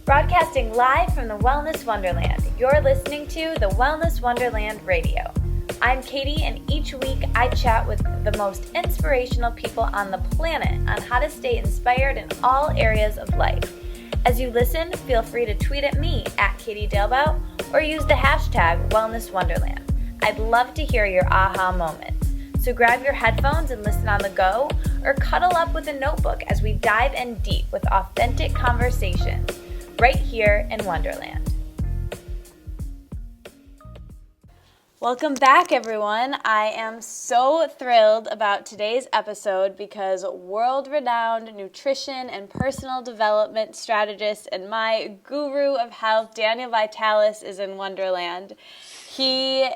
Broadcasting live from the Wellness Wonderland, you're listening to the Wellness Wonderland Radio. I'm Katie, and each week I chat with the most inspirational people on the planet on how to stay inspired in all areas of life. As you listen, feel free to tweet at me at Katie Dalebout or use the hashtag Wellness Wonderland. I'd love to hear your aha moments. So grab your headphones and listen on the go, or cuddle up with a notebook as we dive in deep with authentic conversations right here in Wonderland. Welcome back, everyone. I am so thrilled about today's episode because world-renowned nutrition and personal development strategist and my guru of health, Daniel Vitalis, is in Wonderland. He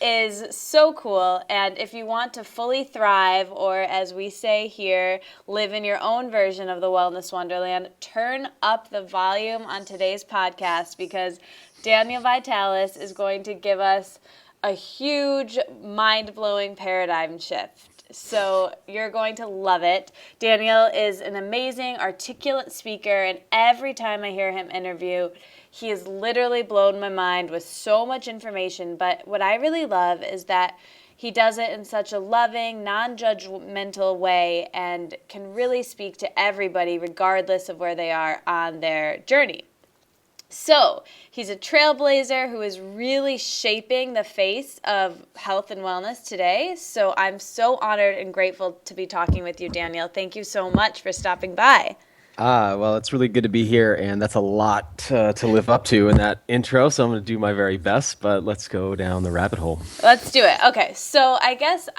is so cool, and if you want to fully thrive, or as we say here, live in your own version of the Wellness Wonderland, turn up the volume on today's podcast because Daniel Vitalis is going to give us a huge, mind-blowing paradigm shift. So you're going to love it. Daniel is an amazing, articulate speaker, and every time I hear him interview, he has literally blown my mind with so much information. But what I really love is that he does it in such a loving, non-judgmental way and can really speak to everybody regardless of where they are on their journey. So he's a trailblazer who is really shaping the face of health and wellness today. So I'm so honored and grateful to be talking with you, Daniel. Thank you so much for stopping by. Well, it's really good to be here, and that's a lot to live up to in that intro, so I'm going to do my very best, but let's go down the rabbit hole. Let's do it. Okay, so I guess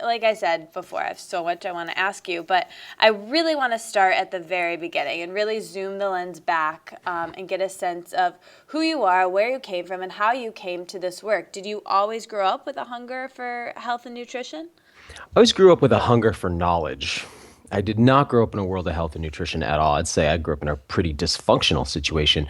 like I said before, I have so much I want to ask you, but I really want to start at the very beginning and really zoom the lens back and get a sense of who you are, where you came from, and how you came to this work. Did you always grow up with a hunger for health and nutrition? I always grew up with a hunger for knowledge. I did not grow up in a world of health and nutrition at all. I'd say I grew up in a pretty dysfunctional situation.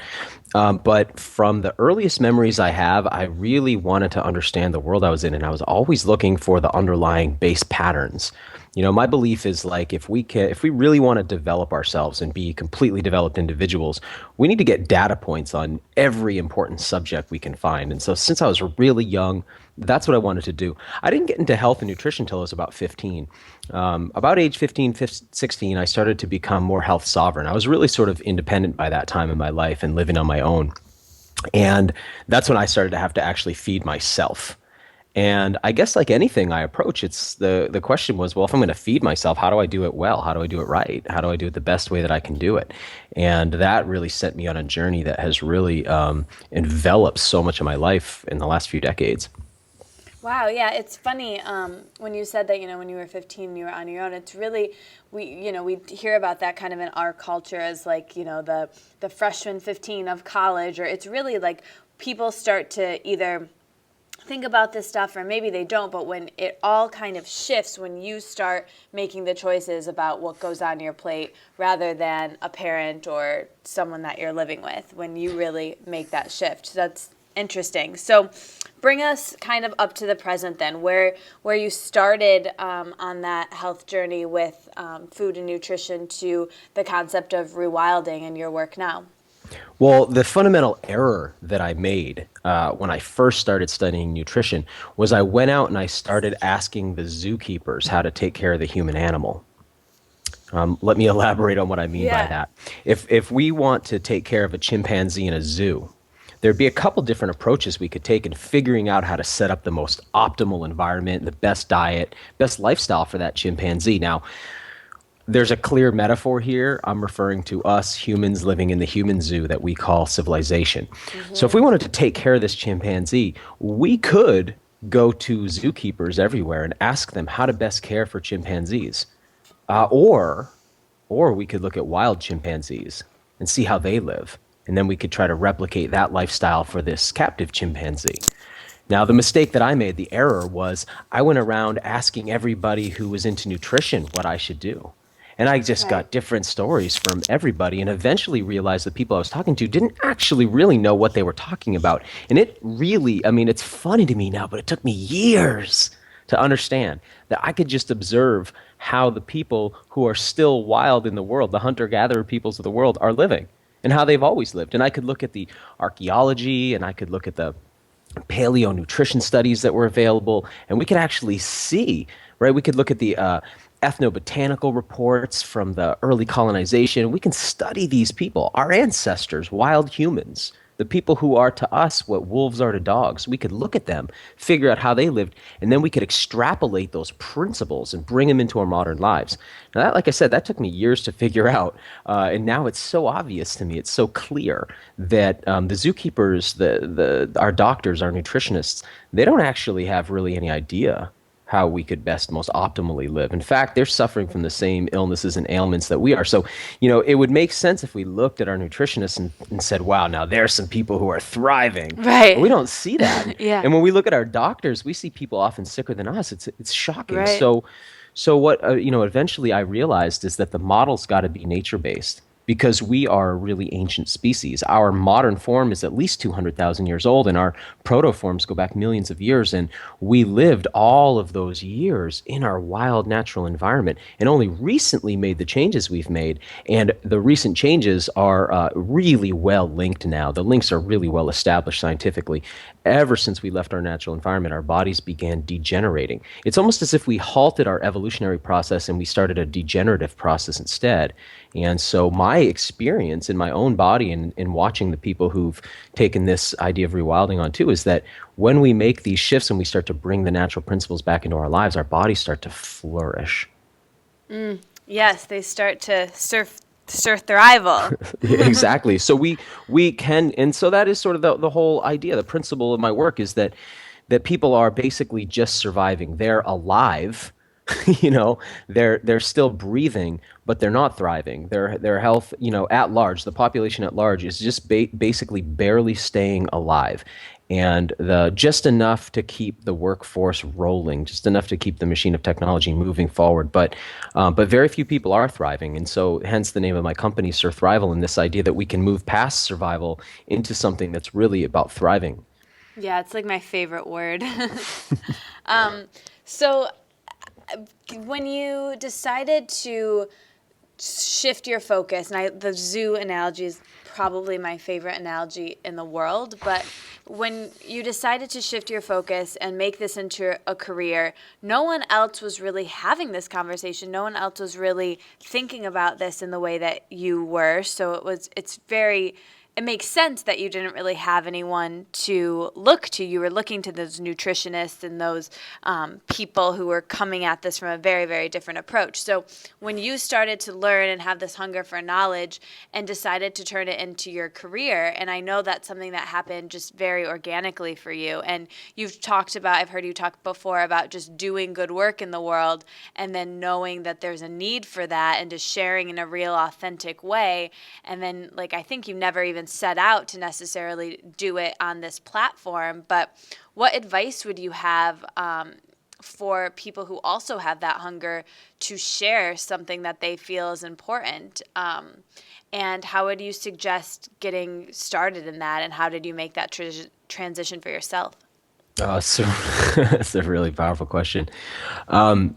But from the earliest memories I have, I really wanted to understand the world I was in, and I was always looking for the underlying base patterns. You know, my belief is like if we really want to develop ourselves and be completely developed individuals, we need to get data points on every important subject we can find. And so since I was really young, that's what I wanted to do. I didn't get into health and nutrition until I was about 15. About age 15, 16, I started to become more health sovereign. I was really sort of independent by that time in my life and living on my own. And that's when I started to have to actually feed myself. And I guess like anything I approach, it's the question was, well, if I'm going to feed myself, how do I do it well? How do I do it right? How do I do it the best way that I can do it? And that really sent me on a journey that has really enveloped so much of my life in the last few decades. Wow, yeah, it's funny when you said that, when you were 15, you were on your own. It's really, we hear about that kind of in our culture as like, the freshman 15 of college, or it's really like people start to either think about this stuff or maybe they don't, but when it all kind of shifts when you start making the choices about what goes on your plate rather than a parent or someone that you're living with, when you really make that shift. That's interesting. So bring us kind of up to the present then, where you started on that health journey with food and nutrition to the concept of rewilding and your work now. Well, the fundamental error that I made when I first started studying nutrition was I went out and I started asking the zookeepers how to take care of the human animal. Let me elaborate on what I mean by that. If we want to take care of a chimpanzee in a zoo, there'd be a couple different approaches we could take in figuring out how to set up the most optimal environment, the best diet, best lifestyle for that chimpanzee. Now, there's a clear metaphor here. I'm referring to us humans living in the human zoo that we call civilization. Mm-hmm. So if we wanted to take care of this chimpanzee, we could go to zookeepers everywhere and ask them how to best care for chimpanzees. Or we could look at wild chimpanzees and see how they live. And then we could try to replicate that lifestyle for this captive chimpanzee. Now, the mistake that I made, the error, was I went around asking everybody who was into nutrition what I should do. And I just got different stories from everybody and eventually realized the people I was talking to didn't actually really know what they were talking about. And it really, it's funny to me now, but it took me years to understand that I could just observe how the people who are still wild in the world, the hunter-gatherer peoples of the world, are living. and how they've always lived. And I could look at the archaeology, and I could look at the paleo nutrition studies that were available, and we could actually see, right? We could look at the ethnobotanical reports from the early colonization. We can study these people, our ancestors, wild humans, the people who are to us what wolves are to dogs. We could look at them, figure out how they lived, and then we could extrapolate those principles and bring them into our modern lives. Now, that, like I said, that took me years to figure out, and now it's so obvious to me. It's so clear that the zookeepers, our doctors, our nutritionists, they don't actually have really any idea how we could best most optimally live. In fact, they're suffering from the same illnesses and ailments that we are. So, it would make sense if we looked at our nutritionists and said, wow, now there's some people who are thriving. Right. But we don't see that. Yeah. And when we look at our doctors, we see people often sicker than us. It's shocking. Right. So what, eventually I realized is that the model's got to be nature-based, because we are a really ancient species. Our modern form is at least 200,000 years old, and our protoforms go back millions of years, and we lived all of those years in our wild natural environment and only recently made the changes we've made. And the recent changes are really well linked now. The links are really well established scientifically. Ever since we left our natural environment, our bodies began degenerating. It's almost as if we halted our evolutionary process and we started a degenerative process instead. And so my experience in my own body and in watching the people who've taken this idea of rewilding on too is that when we make these shifts and we start to bring the natural principles back into our lives, our bodies start to flourish. Yes, they start to surthrival. Exactly. So we can, and so that is sort of the whole idea. The principle of my work is that people are basically just surviving. They're alive. They're still breathing, but they're not thriving. Their health, at large, the population at large is just basically barely staying alive, and just enough to keep the workforce rolling, just enough to keep the machine of technology moving forward. But very few people are thriving, and so hence the name of my company, Surthrival, and this idea that we can move past survival into something that's really about thriving. Yeah, it's like my favorite word. So when you decided to shift your focus, and the zoo analogy is probably my favorite analogy in the world, but when you decided to shift your focus and make this into a career, no one else was really having this conversation. No one else was really thinking about this in the way that you were. So it makes sense that you didn't really have anyone to look to. You were looking to those nutritionists and those people who were coming at this from a very, very different approach. So when you started to learn and have this hunger for knowledge and decided to turn it into your career, and I know that's something that happened just very organically for you, and I've heard you talk before about just doing good work in the world and then knowing that there's a need for that and just sharing in a real authentic way. And then, I think you never even set out to necessarily do it on this platform, but what advice would you have for people who also have that hunger to share something that they feel is important? And how would you suggest getting started in that, and how did you make that transition for yourself? So that's a really powerful question. A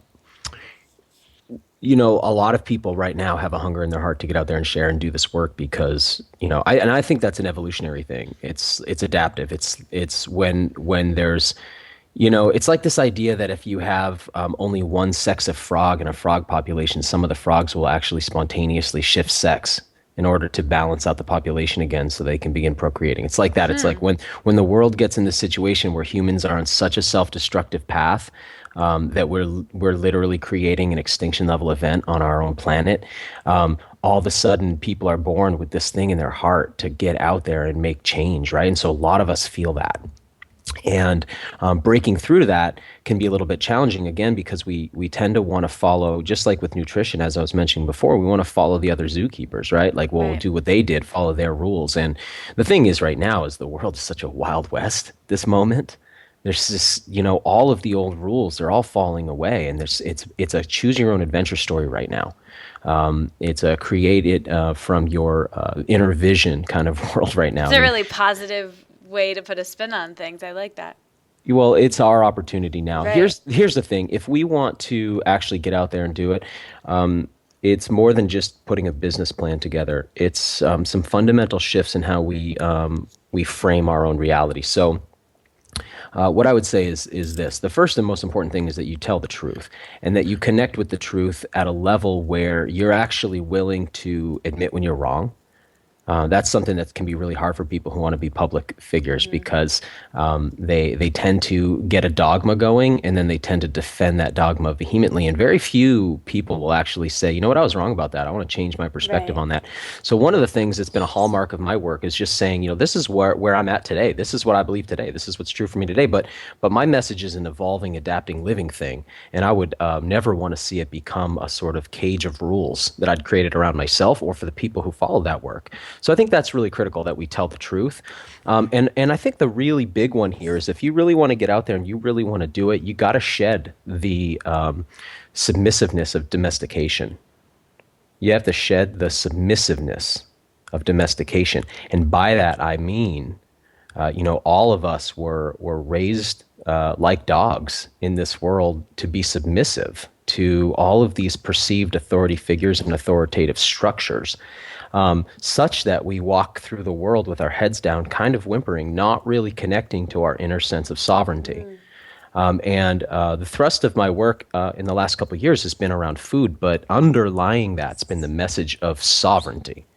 lot of people right now have a hunger in their heart to get out there and share and do this work because, I think that's an evolutionary thing. It's adaptive. It's when there's, it's like this idea that if you have only one sex of frog in a frog population, some of the frogs will actually spontaneously shift sex in order to balance out the population again so they can begin procreating. It's like that. It's like when the world gets in this situation where humans are on such a self-destructive path, that we're literally creating an extinction level event on our own planet. All of a sudden, people are born with this thing in their heart to get out there and make change, right? And so a lot of us feel that. And breaking through to that can be a little bit challenging, again, because we tend to want to follow, just like with nutrition, as I was mentioning before, we want to follow the other zookeepers, right? Like, we'll do what they did, follow their rules. And the thing is right now is the world is such a wild west this moment. There's this, all of the old rules, they're all falling away. And it's a choose your own adventure story right now. It's a created from your inner vision kind of world right now. It's a really positive way to put a spin on things. I like that. Well, it's our opportunity now. Right. Here's the thing. If we want to actually get out there and do it, it's more than just putting a business plan together. It's some fundamental shifts in how we frame our own reality. So, what I would say is this: the first and most important thing is that you tell the truth, and that you connect with the truth at a level where you're actually willing to admit when you're wrong. That's something that can be really hard for people who want to be public figures, because they tend to get a dogma going, and then they tend to defend that dogma vehemently. And very few people will actually say, you know what, I was wrong about that. I want to change my perspective Right. on that. So one of the things that's been a hallmark of my work is just saying, this is where I'm at today. This is what I believe today. This is what's true for me today. But my message is an evolving, adapting, living thing, and I would never want to see it become a sort of cage of rules that I'd created around myself or for the people who follow that work. So I think that's really critical, that we tell the truth. And I think the really big one here is, if you really want to get out there and you really want to do it, you got to shed the submissiveness of domestication. You have to shed the submissiveness of domestication. And by that, I mean, all of us were raised like dogs in this world to be submissive to all of these perceived authority figures and authoritative structures. Such that we walk through the world with our heads down, kind of whimpering, not really connecting to our inner sense of sovereignty. And the thrust of my work in the last couple of years has been around food, but underlying that's been the message of sovereignty.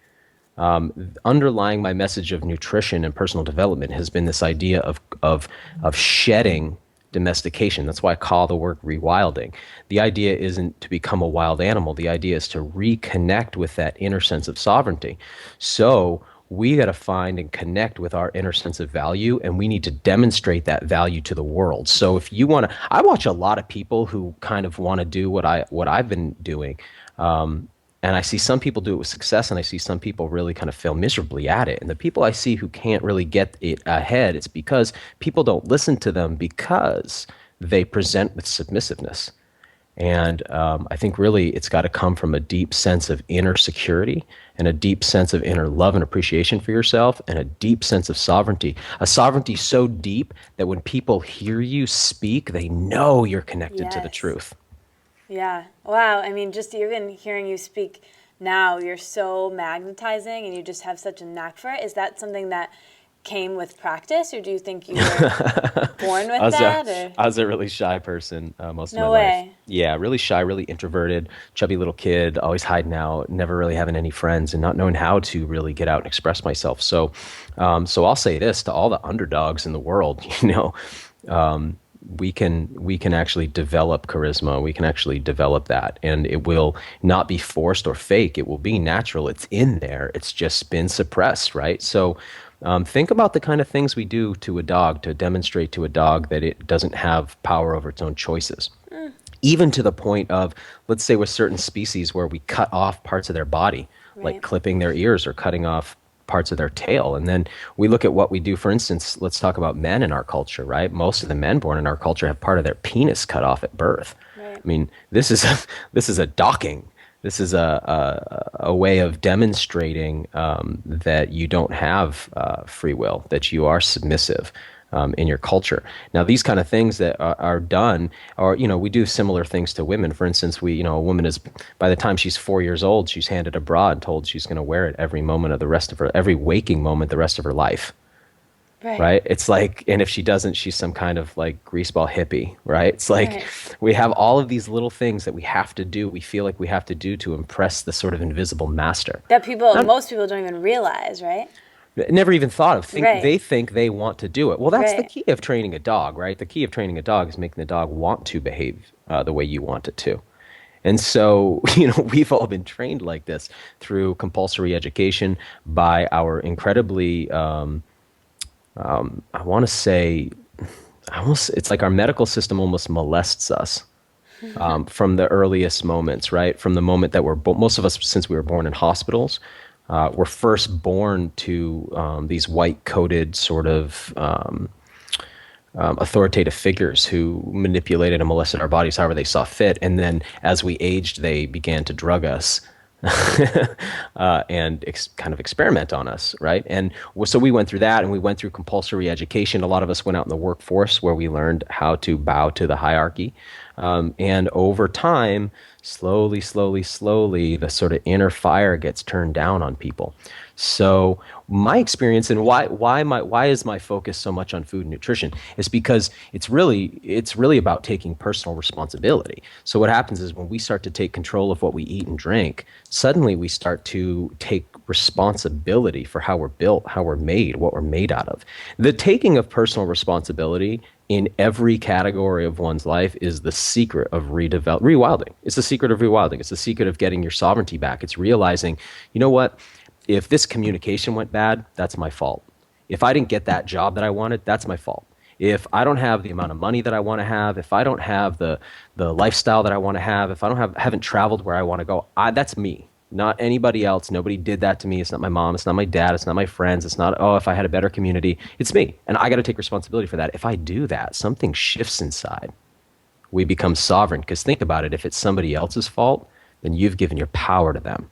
Underlying my message of nutrition and personal development has been this idea of shedding domestication. That's why I call the work rewilding. The idea isn't to become a wild animal. The idea is to reconnect with that inner sense of sovereignty. So we got to find and connect with our inner sense of value, and we need to demonstrate that value to the world. So if you want to, I watch a lot of people who kind of want to do what I've been doing. And I see some people do it with success, and I see some people really kind of fail miserably at it. And the people I see who can't really get it ahead, it's because people don't listen to them, because they present with submissiveness. And I think really it's got to come from a deep sense of inner security, and a deep sense of inner love and appreciation for yourself, and a deep sense of sovereignty. A sovereignty so deep that when people hear you speak, they know you're connected to the Yes. truth. Yeah. Wow. I mean, just even hearing you speak now, you're so magnetizing and you just have such a knack for it. Is that something that came with practice, or do you think you were born with that? Or? I was a really shy person most of No my life. way. Yeah, really shy, really introverted, chubby little kid, always hiding out, never really having any friends, and not knowing how to really get out and express myself. So I'll say this to all the underdogs in the world, we can actually develop charisma. We can actually develop that, and it will not be forced or fake. It will be natural. It's in there. It's just been suppressed, right? So think about the kind of things we do to a dog to demonstrate to a dog that it doesn't have power over its own choices. Even to the point of, let's say with certain species where we cut off parts of their body, like Right. clipping their ears or cutting off parts of their tail. And then we look at what we do. For instance, let's talk about men in our culture, right? Most of the men born in our culture have part of their penis cut off at birth. Right. I mean, this is a docking. This is a way of demonstrating that you don't have free will, that you are submissive in your culture. Now, these kind of things that are done, or we do similar things to women. For instance, a woman is, by the time she's 4 years old, she's handed a bra and told she's going to wear it every moment of every waking moment, the rest of her life. Right? It's like, and if she doesn't, she's some kind of like greaseball hippie, right? It's like Right. we have all of these little things that we have to do. We feel like we have to do to impress the sort of invisible master. That most people don't even realize, right? Never even thought of. Right. They think they want to do it. Well, that's the Right. key of training a dog, right? The key of training a dog is making the dog want to behave the way you want it to. And so, we've all been trained like this through compulsory education by our incredibly, I want to say, it's like our medical system almost molests us from the earliest moments, right? From the moment that most of us, since we were born in hospitals, were first born to these white-coated sort of authoritative figures who manipulated and molested our bodies however they saw fit. And then as we aged, they began to drug us and kind of experiment on us, right? And so we went through that, and we went through compulsory education. A lot of us went out in the workforce where we learned how to bow to the hierarchy. And over time, slowly, the sort of inner fire gets turned down on people. So my experience and why is my focus so much on food and nutrition is because it's really about taking personal responsibility. So what happens is when we start to take control of what we eat and drink, suddenly we start to take responsibility for how we're built, how we're made, what we're made out of. The taking of personal responsibility in every category of one's life is the secret of rewilding. It's the secret of rewilding. It's the secret of getting your sovereignty back. It's realizing, you know what? If this communication went bad, that's my fault. If I didn't get that job that I wanted, that's my fault. If I don't have the amount of money that I want to have, if I don't have the lifestyle that I want to have, if I haven't traveled where I want to go, that's me. Not anybody else. Nobody did that to me. It's not my mom. It's not my dad. It's not my friends. It's not, oh, if I had a better community. It's me. And I got to take responsibility for that. If I do that, something shifts inside. We become sovereign. Because think about it. If it's somebody else's fault, then you've given your power to them.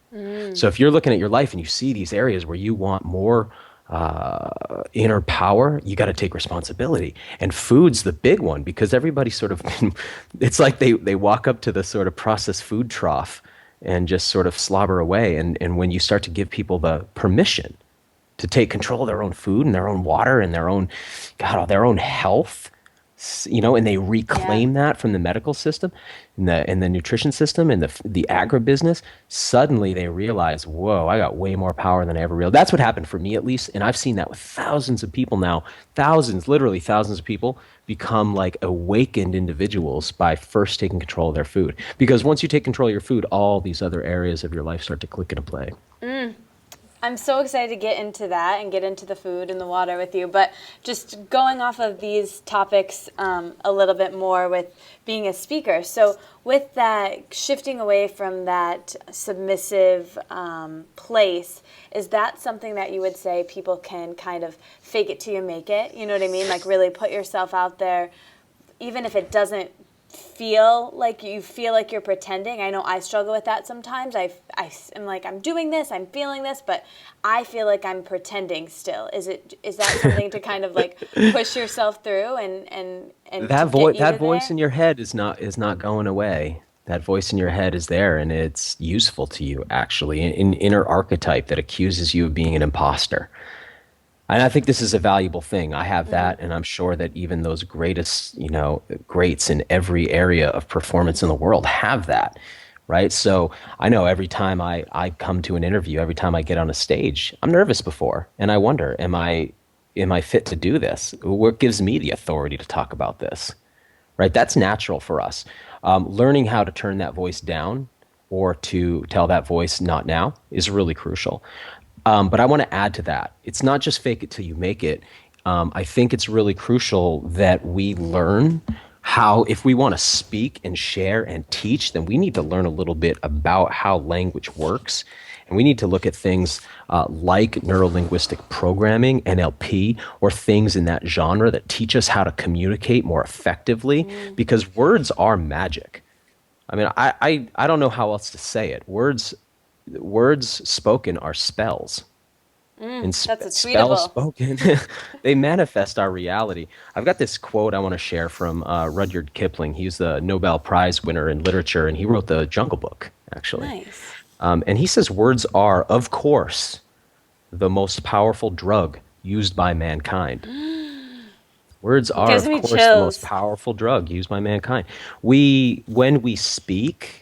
So if you're looking at your life and you see these areas where you want more inner power, you got to take responsibility. And food's the big one because everybody sort of, it's like they walk up to the sort of processed food trough and just sort of slobber away. And when you start to give people the permission to take control of their own food and their own water and their own health, and they reclaim that from the medical system and the nutrition system and the agribusiness, suddenly they realize, whoa, I got way more power than I ever realized. That's what happened for me, at least. And I've seen that with thousands of people now, literally thousands of people become like awakened individuals by first taking control of their food. Because once you take control of your food, all these other areas of your life start to click into play. I'm so excited to get into that and get into the food and the water with you. But just going off of these topics a little bit more with being a speaker. So with that, shifting away from that submissive place, is that something that you would say people can kind of fake it till you make it? You know what I mean? Like really put yourself out there, even if it doesn't feel like you're pretending. I know I struggle with that sometimes. I'm like, I'm doing this, I'm feeling this, but I feel like I'm pretending still. Is that something to kind of like push yourself through and that voice in your head is not going away. That voice in your head is there, and it's useful to you, actually. An inner archetype that accuses you of being an imposter. And I think this is a valuable thing. I have that, and I'm sure that even those greats in every area of performance in the world have that, right? So I know every time I come to an interview, every time I get on a stage, I'm nervous before, and I wonder, am I fit to do this? What gives me the authority to talk about this, right? That's natural for us. Learning how to turn that voice down or to tell that voice not now is really crucial. But I want to add to that. It's not just fake it till you make it. I think it's really crucial that we learn how, if we want to speak and share and teach, then we need to learn a little bit about how language works. And we need to look at things like neurolinguistic programming, NLP, or things in that genre that teach us how to communicate more effectively, because words are magic. I mean, I don't know how else to say it. Words spoken are spells. And that's spells spoken, they manifest our reality. I've got this quote I want to share from Rudyard Kipling. He's the Nobel Prize winner in literature, and he wrote the Jungle Book, actually. Nice. And he says, words are, of course, the most powerful drug used by mankind. Words are, of course, the most powerful drug used by mankind. When we speak,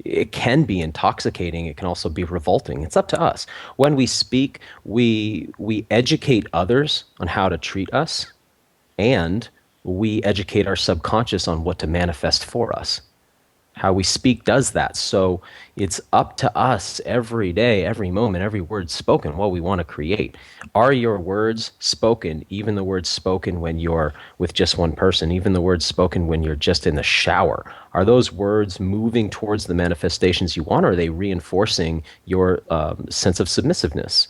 it can be intoxicating. It can also be revolting. It's up to us. When we speak, we educate others on how to treat us, and we educate our subconscious on what to manifest for us. How we speak does that. So it's up to us every day, every moment, every word spoken, what we want to create. Are your words spoken, even the words spoken when you're with just one person, even the words spoken when you're just in the shower? Are those words moving towards the manifestations you want, or are they reinforcing your sense of submissiveness?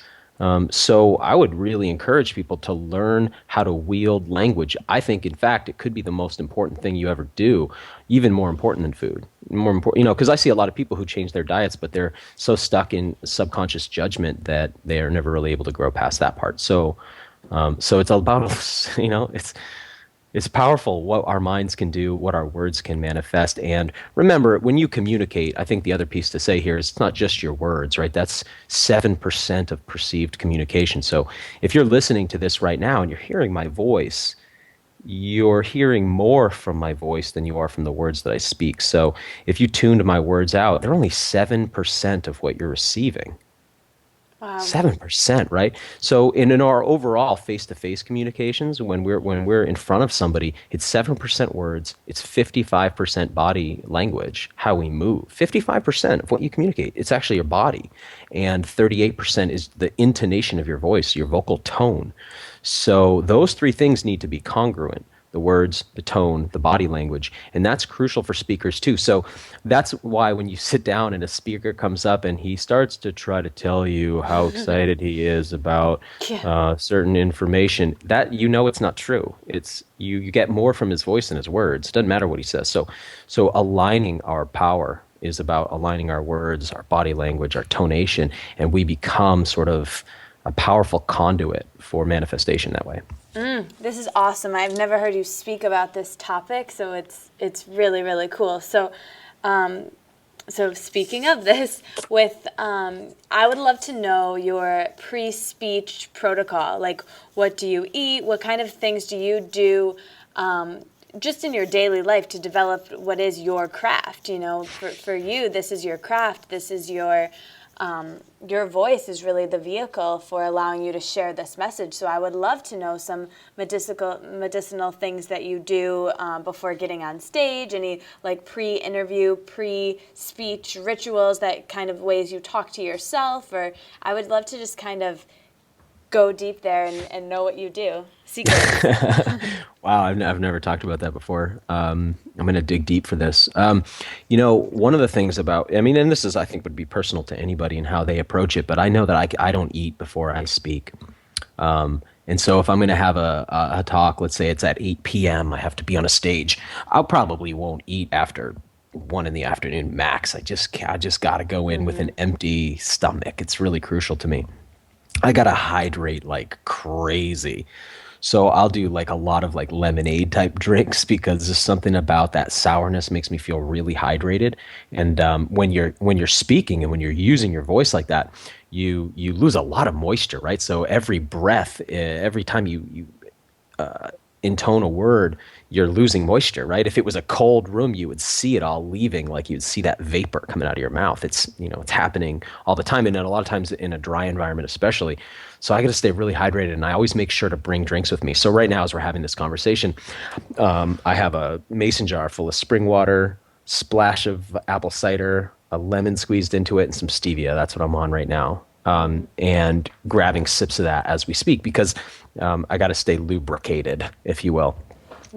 So I would really encourage people to learn how to wield language. I think, in fact, it could be the most important thing you ever do, even more important than food. More important, because I see a lot of people who change their diets, but they're so stuck in subconscious judgment that they are never really able to grow past that part. So it's all about, It's powerful what our minds can do, what our words can manifest. And remember, when you communicate, I think the other piece to say here is it's not just your words, right? That's 7% of perceived communication. So if you're listening to this right now and you're hearing my voice, you're hearing more from my voice than you are from the words that I speak. So if you tuned my words out, they're only 7% of what you're receiving. Wow. 7%, right? So in our overall face-to-face communications, when we're in front of somebody, it's 7% words, it's 55% body language, how we move. 55% of what you communicate, it's actually your body. And 38% is the intonation of your voice, your vocal tone. So those three things need to be congruent: the words, the tone, the body language. And that's crucial for speakers too. So that's why when you sit down and a speaker comes up and he starts to try to tell you how excited he is about Yeah. certain information, that it's not true. It's you get more from his voice than his words. It doesn't matter what he says. So aligning our power is about aligning our words, our body language, our tonation, and we become sort of a powerful conduit for manifestation that way. This is awesome. I've never heard you speak about this topic, so it's really, really cool. So speaking of this, I would love to know your pre-speech protocol. Like, what do you eat? What kind of things do you do just in your daily life to develop what is your craft? For you, this is your craft. This is your voice is really the vehicle for allowing you to share this message. So I would love to know some medicinal things that you do before getting on stage, any like pre-interview, pre-speech rituals, that kind of ways you talk to yourself, or I would love to just kind of go deep there and know what you do. Secrets. Wow, I've never talked about that before. I'm going to dig deep for this. One of the things about, I mean, and this is, I think, would be personal to anybody and how they approach it, but I know that I don't eat before I speak. And so if I'm going to have a talk, let's say it's at 8 p.m., I have to be on a stage, I probably won't eat after 1 in the afternoon max. I just got to go in with an empty stomach. It's really crucial to me. I got to hydrate like crazy. So I'll do like a lot of like lemonade type drinks because there's something about that sourness makes me feel really hydrated. And when you're speaking and when you're using your voice like that, you lose a lot of moisture, right? So every breath, every time you intone a word, you're losing moisture, right? If it was a cold room, you would see it all leaving, like you'd see that vapor coming out of your mouth. It's happening all the time, and a lot of times in a dry environment, especially. So I got to stay really hydrated, and I always make sure to bring drinks with me. So right now, as we're having this conversation, I have a mason jar full of spring water, splash of apple cider, a lemon squeezed into it, and some stevia. That's what I'm on right now. And grabbing sips of that as we speak because I got to stay lubricated, if you will.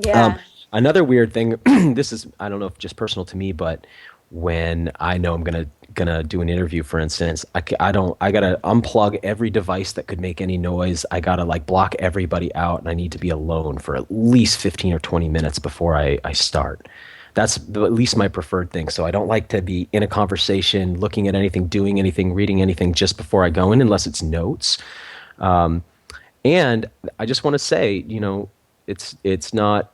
Yeah. Another weird thing, this is, I don't know if just personal to me, but when I know I'm gonna do an interview, for instance, I gotta unplug every device that could make any noise. I gotta like block everybody out, and I need to be alone for at least 15 or 20 minutes before I start. That's at least my preferred thing. So I don't like to be in a conversation, looking at anything, doing anything, reading anything just before I go in, unless it's notes. And I just want to say, it's not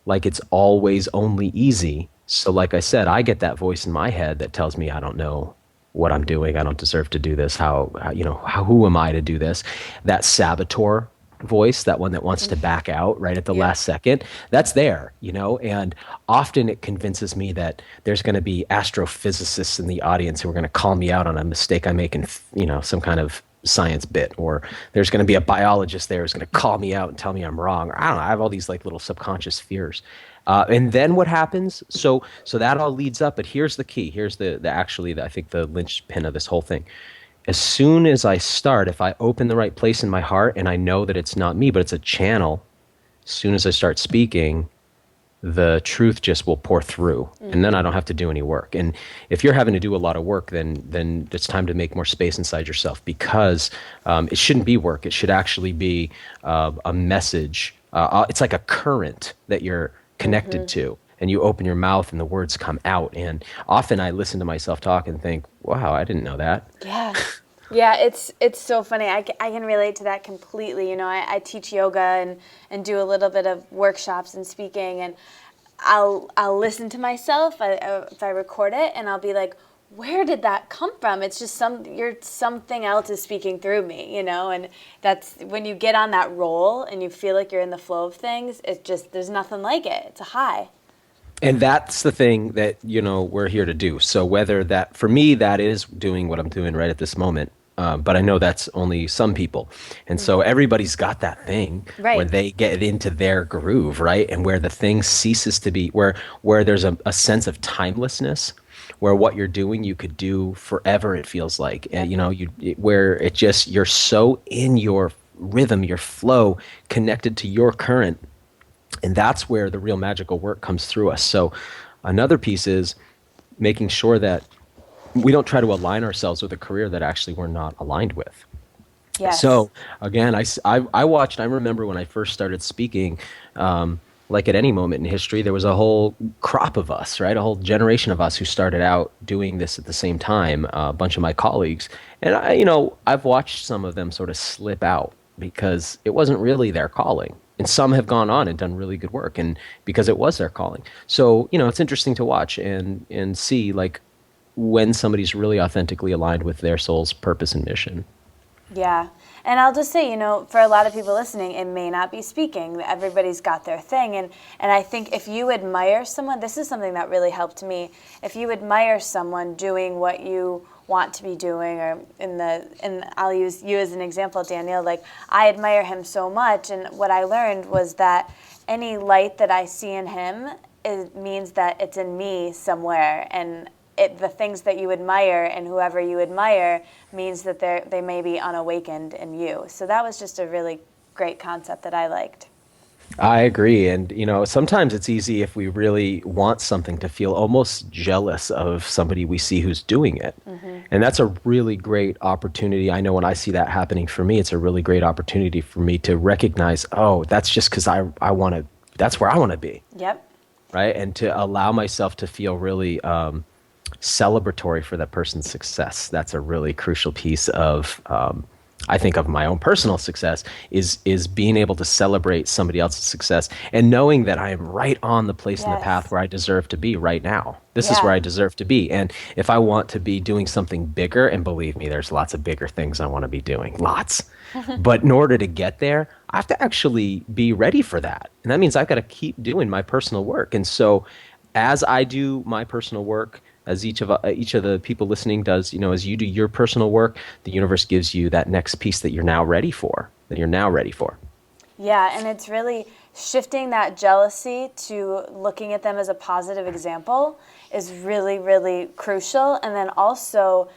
like it's always only easy. So like I said, I get that voice in my head that tells me I don't know what I'm doing. I don't deserve to do this. Who am I to do this? That saboteur voice, that one that wants to back out right at the last second, that's there, and often it convinces me that there's going to be astrophysicists in the audience who are going to call me out on a mistake I make in, some kind of science bit, or there's going to be a biologist there who's going to call me out and tell me I'm wrong, or I don't know, I have all these like little subconscious fears. And then what happens? So that all leads up, but here's the key. Here's I think the linchpin of this whole thing. As soon as I start, if I open the right place in my heart and I know that it's not me, but it's a channel, as soon as I start speaking, the truth just will pour through, and then I don't have to do any work. And if you're having to do a lot of work, then it's time to make more space inside yourself, because it shouldn't be work. It should actually be a message. It's like a current that you're connected to, and you open your mouth and the words come out. And often I listen to myself talk and think, wow, I didn't know that. Yeah. Yeah, it's so funny. I can relate to that completely. You know, I teach yoga and do a little bit of workshops and speaking, and I'll listen to myself if I record it, and I'll be like, where did that come from? It's just something else is speaking through me, you know, and that's when you get on that roll and you feel like you're in the flow of things. It just there's nothing like it. It's a high. And that's the thing that, we're here to do. So whether that, for me, that is doing what I'm doing right at this moment. But I know that's only some people. And so everybody's got that thing where Right. they get into their groove, right? And where the thing ceases to be, where there's a sense of timelessness, where what you're doing you could do forever, it feels like. And, Yep. where it just, you're so in your rhythm, your flow, connected to your current, and that's where the real magical work comes through us. So another piece is making sure that we don't try to align ourselves with a career that actually we're not aligned with. Yes. So again, I watched, I remember when I first started speaking, like at any moment in history, there was a whole crop of us, right? A whole generation of us who started out doing this at the same time, a bunch of my colleagues. And I've watched some of them sort of slip out because it wasn't really their calling. And some have gone on and done really good work and because it was their calling. So, it's interesting to watch and see like when somebody's really authentically aligned with their soul's purpose and mission. Yeah. And I'll just say, you know, for a lot of people listening, it may not be speaking. Everybody's got their thing. And I think if you admire someone, this is something that really helped me. If you admire someone doing what you want to be doing, or and I'll use you as an example, Daniel, like I admire him so much. And what I learned was that any light that I see in him, it means that it's in me somewhere. And the things that you admire and whoever you admire means that they may be unawakened in you. So that was just a really great concept that I liked. I agree. And, sometimes it's easy if we really want something to feel almost jealous of somebody we see who's doing it. And that's a really great opportunity. I know when I see that happening for me, it's a really great opportunity for me to recognize, oh, that's just because I want to, that's where I want to be. Yep. Right. And to allow myself to feel really celebratory for that person's success. That's a really crucial piece of, I think, of my own personal success is being able to celebrate somebody else's success and knowing that I am right on the place in the path Yes. where I deserve to be right now. This is where Yeah. I deserve to be. And if I want to be doing something bigger, and believe me, there's lots of bigger things I want to be doing, lots. But in order to get there, I have to actually be ready for that. And that means I've got to keep doing my personal work. And so as I do my personal work, as each of the people listening does, as you do your personal work, the universe gives you that next piece that you're now ready for, Yeah, and it's really shifting that jealousy to looking at them as a positive example is really, really crucial. And then also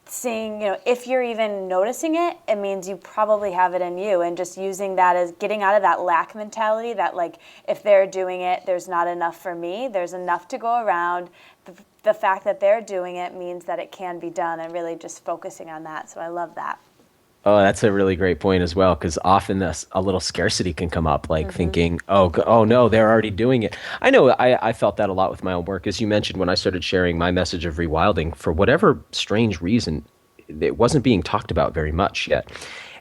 seeing, you know, if you're even noticing it, it means you probably have it in you, and just using that as getting out of that lack mentality that, like, if they're doing it, there's not enough for me. There's enough to go around. The fact that they're doing it means that it can be done, and really just focusing on that. So I love that. Oh, that's a really great point as well, because often this a little scarcity can come up, like thinking, oh no, they're already doing it. I know I felt that a lot with my own work. As you mentioned, when I started sharing my message of rewilding, for whatever strange reason, it wasn't being talked about very much yet.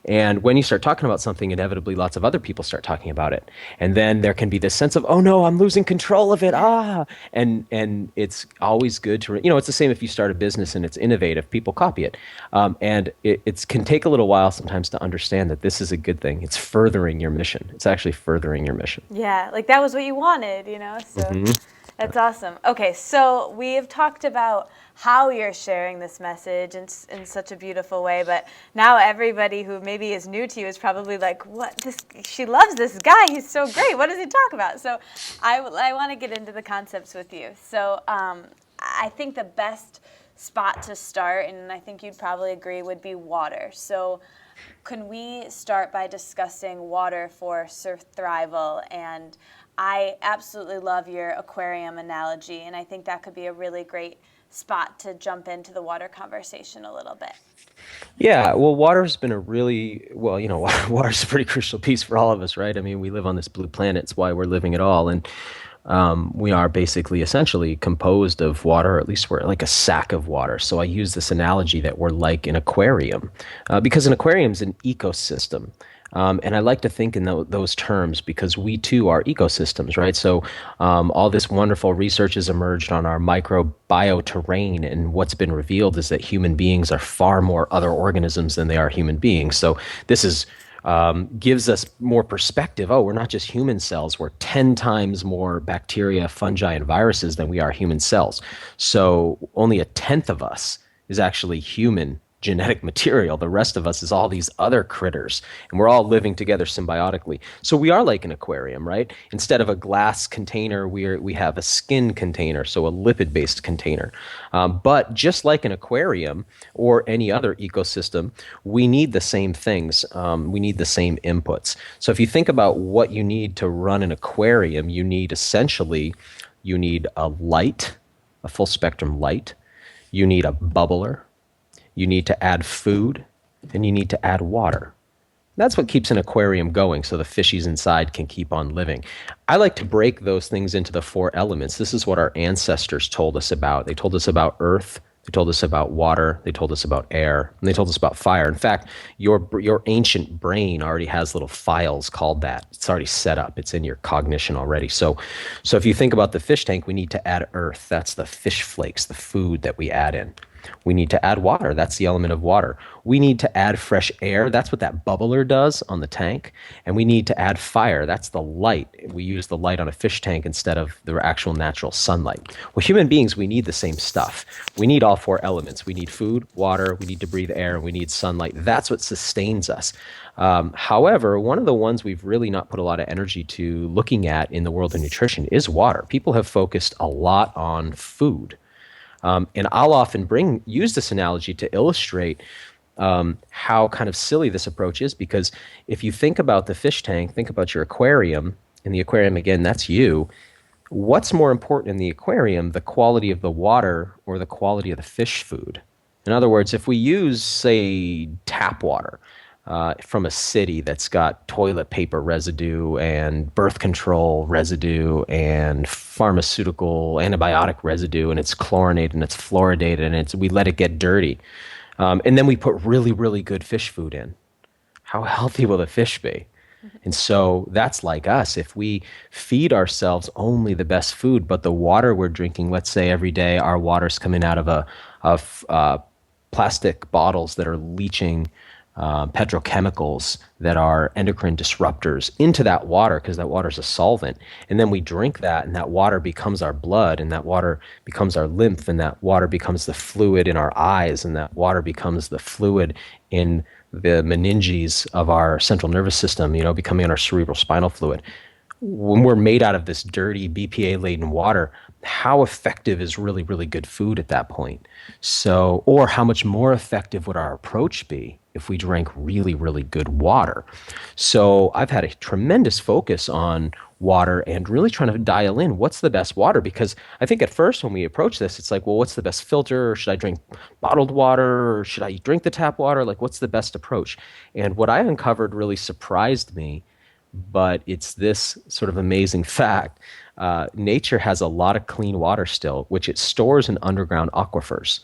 And when you start talking about something, inevitably lots of other people start talking about it. And then there can be this sense of, oh no, I'm losing control of it. Ah. And it's always good to, it's the same if you start a business and it's innovative, people copy it. And it can take a little while sometimes to understand that this is a good thing. It's furthering your mission. It's actually furthering your mission. Yeah, like that was what you wanted, you know? So that's awesome. Okay, so we have talked about how you're sharing this message in such a beautiful way, but now everybody who maybe is new to you is probably like, what? She loves this guy. He's so great. What does he talk about? So I want to get into the concepts with you. So I think the best spot to start, and I think you'd probably agree, would be water. So can we start by discussing water for Surthrival? And I absolutely love your aquarium analogy, and I think that could be a really great spot to jump into the water conversation a little bit. Yeah, well, water's been a really, water's a pretty crucial piece for all of us, right? I mean, we live on this blue planet. It's why we're living at all. And We are basically essentially composed of water, or at least we're like a sack of water. So I use this analogy that we're like an aquarium, because an aquarium is an ecosystem. And I like to think in those terms because we too are ecosystems, right? So all this wonderful research has emerged on our microbiota and what's been revealed is that human beings are far more other organisms than they are human beings. So this is gives us more perspective. Oh, we're not just human cells. We're 10 times more bacteria, fungi, and viruses than we are human cells. So only a tenth of us is actually human genetic material. The rest of us is all these other critters, and we're all living together symbiotically. So we are like an aquarium, right? Instead of a glass container, we have a skin container, so a lipid-based container. But just like an aquarium or any other ecosystem, we need the same things. We need the same inputs. So if you think about what you need to run an aquarium, you need a light, a full spectrum light. You need a bubbler. You need to add food, and you need to add water. That's what keeps an aquarium going so the fishies inside can keep on living. I like to break those things into the four elements. This is what our ancestors told us about. They told us about earth, they told us about water, they told us about air, and they told us about fire. In fact, your ancient brain already has little files called that. It's already set up. It's in your cognition already. So if you think about the fish tank, we need to add earth. That's the fish flakes, the food that we add in. We need to add water. That's the element of water. We need to add fresh air. That's what that bubbler does on the tank. And we need to add fire. That's the light. We use the light on a fish tank instead of the actual natural sunlight. Well, human beings, we need the same stuff. We need all four elements. We need food, water, we need to breathe air, and we need sunlight. That's what sustains us. However, one of the ones we've really not put a lot of energy to looking at in the world of nutrition is water. People have focused a lot on food. And I'll often use this analogy to illustrate how kind of silly this approach is, because if you think about the fish tank, think about your aquarium, and the aquarium, again, that's you. What's more important in the aquarium, the quality of the water or the quality of the fish food? In other words, if we use, say, tap water, from a city that's got toilet paper residue and birth control residue and pharmaceutical antibiotic residue, and it's chlorinated and it's fluoridated and we let it get dirty. And then we put really, really good fish food in. How healthy will the fish be? And so that's like us. If we feed ourselves only the best food, but the water we're drinking, let's say every day our water's coming out of plastic bottles that are leaching petrochemicals that are endocrine disruptors into that water, because that water is a solvent. And then we drink that, and that water becomes our blood, and that water becomes our lymph, and that water becomes the fluid in our eyes, and that water becomes the fluid in the meninges of our central nervous system, becoming our cerebral spinal fluid. When we're made out of this dirty BPA-laden water, how effective is really, really good food at that point? So, or how much more effective would our approach be if we drank really, really good water? So I've had a tremendous focus on water and really trying to dial in what's the best water, because I think at first when we approach this, it's like, well, what's the best filter? Or should I drink bottled water? Or should I drink the tap water? Like, what's the best approach? And what I uncovered really surprised me, but it's this sort of amazing fact. Nature has a lot of clean water still, which it stores in underground aquifers.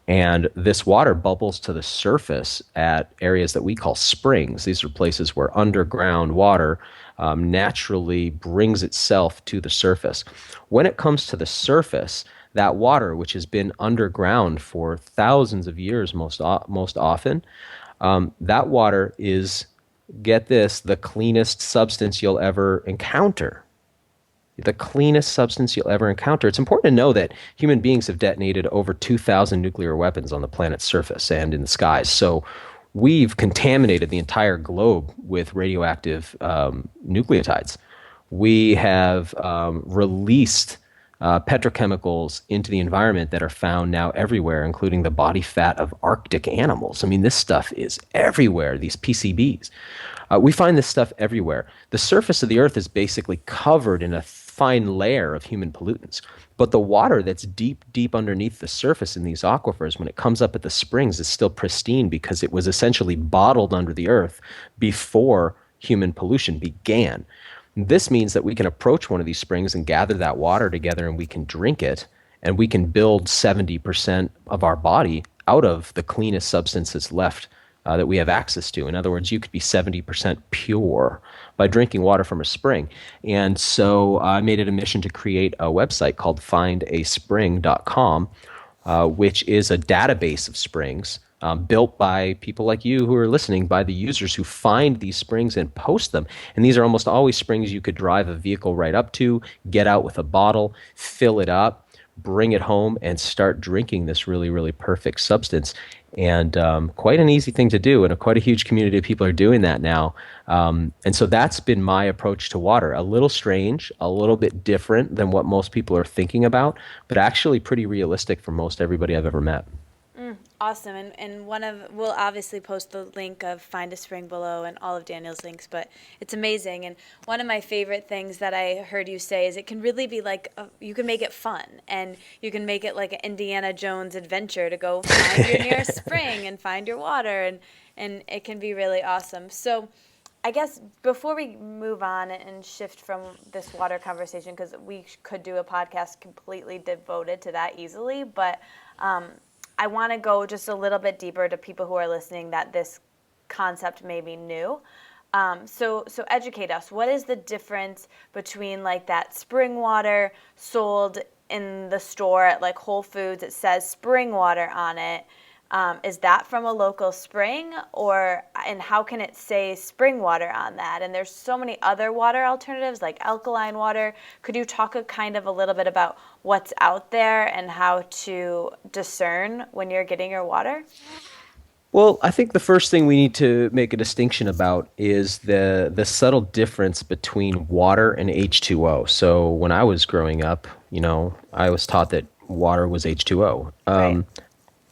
And this water bubbles to the surface at areas that we call springs. These are places where underground water naturally brings itself to the surface. When it comes to the surface, that water, which has been underground for thousands of years most often, that water is, get this, the cleanest substance you'll ever encounter. The cleanest substance you'll ever encounter. It's important to know that human beings have detonated over 2,000 nuclear weapons on the planet's surface and in the skies. So we've contaminated the entire globe with radioactive nucleotides. We have released petrochemicals into the environment that are found now everywhere, including the body fat of Arctic animals. I mean, this stuff is everywhere, these PCBs. We find this stuff everywhere. The surface of the earth is basically covered in a fine layer of human pollutants. But the water that's deep, deep underneath the surface in these aquifers, when it comes up at the springs, is still pristine because it was essentially bottled under the earth before human pollution began. This means that we can approach one of these springs and gather that water together and we can drink it and we can build 70% of our body out of the cleanest substances left that we have access to. In other words, you could be 70% pure by drinking water from a spring. And so I made it a mission to create a website called findaspring.com, which is a database of springs built by people like you who are listening, by the users who find these springs and post them. And these are almost always springs you could drive a vehicle right up to, get out with a bottle, fill it up, bring it home, and start drinking this really, really perfect substance. And quite an easy thing to do, and quite a huge community of people are doing that now. And so that's been my approach to water. A little strange, a little bit different than what most people are thinking about, but actually pretty realistic for most everybody I've ever met. Awesome. And we'll obviously post the link of Find a Spring below and all of Daniel's links, but it's amazing. And one of my favorite things that I heard you say is it can really be like, you can make it fun, and you can make it like an Indiana Jones adventure to go find your nearest spring and find your water, and it can be really awesome. So I guess before we move on and shift from this water conversation, because we could do a podcast completely devoted to that easily, but I want to go just a little bit deeper to people who are listening that this concept may be new. So educate us. What is the difference between like that spring water sold in the store at like Whole Foods? It says spring water on it. Is that from a local spring, and how can it say spring water on that? And there's so many other water alternatives like alkaline water. Could you talk a little bit about what's out there and how to discern when you're getting your water? Well, I think the first thing we need to make a distinction about is the subtle difference between water and H2O. So when I was growing up, I was taught that water was H2O. Right.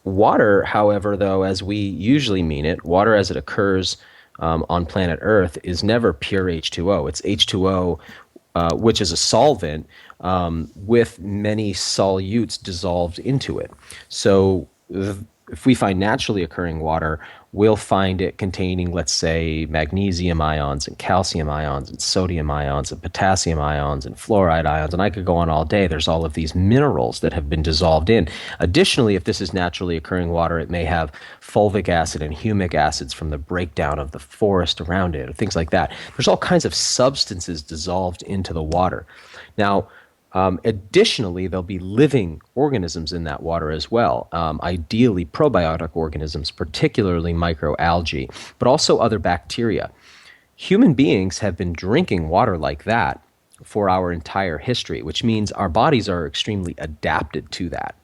Water, however, though, as we usually mean it, water as it occurs on planet Earth is never pure H2O. It's H2O, which is a solvent with many solutes dissolved into it. So if we find naturally occurring water, we'll find it containing, let's say, magnesium ions and calcium ions and sodium ions and potassium ions and fluoride ions, and I could go on all day. There's all of these minerals that have been dissolved in. Additionally, if this is naturally occurring water, it may have fulvic acid and humic acids from the breakdown of the forest around it, or things like that. There's all kinds of substances dissolved into the water. Now, additionally, there'll be living organisms in that water as well, ideally probiotic organisms, particularly microalgae, but also other bacteria. Human beings have been drinking water like that for our entire history, which means our bodies are extremely adapted to that.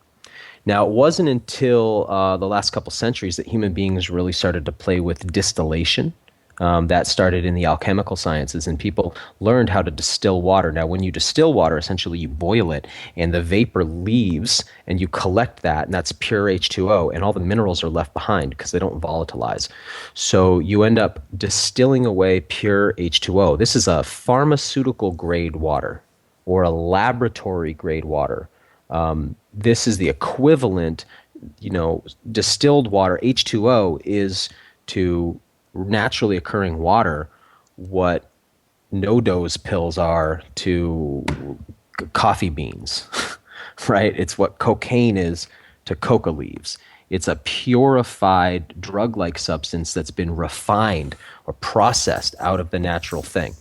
Now, it wasn't until the last couple centuries that human beings really started to play with distillation. That started in the alchemical sciences, and people learned how to distill water. Now, when you distill water, essentially you boil it, and the vapor leaves, and you collect that, and that's pure H2O, and all the minerals are left behind because they don't volatilize. So you end up distilling away pure H2O. This is a pharmaceutical grade water or a laboratory grade water. This is the equivalent, distilled water. H2O is to naturally occurring water what no-dose pills are to coffee beans, right? It's what cocaine is to coca leaves. It's a purified drug-like substance that's been refined or processed out of the natural thing.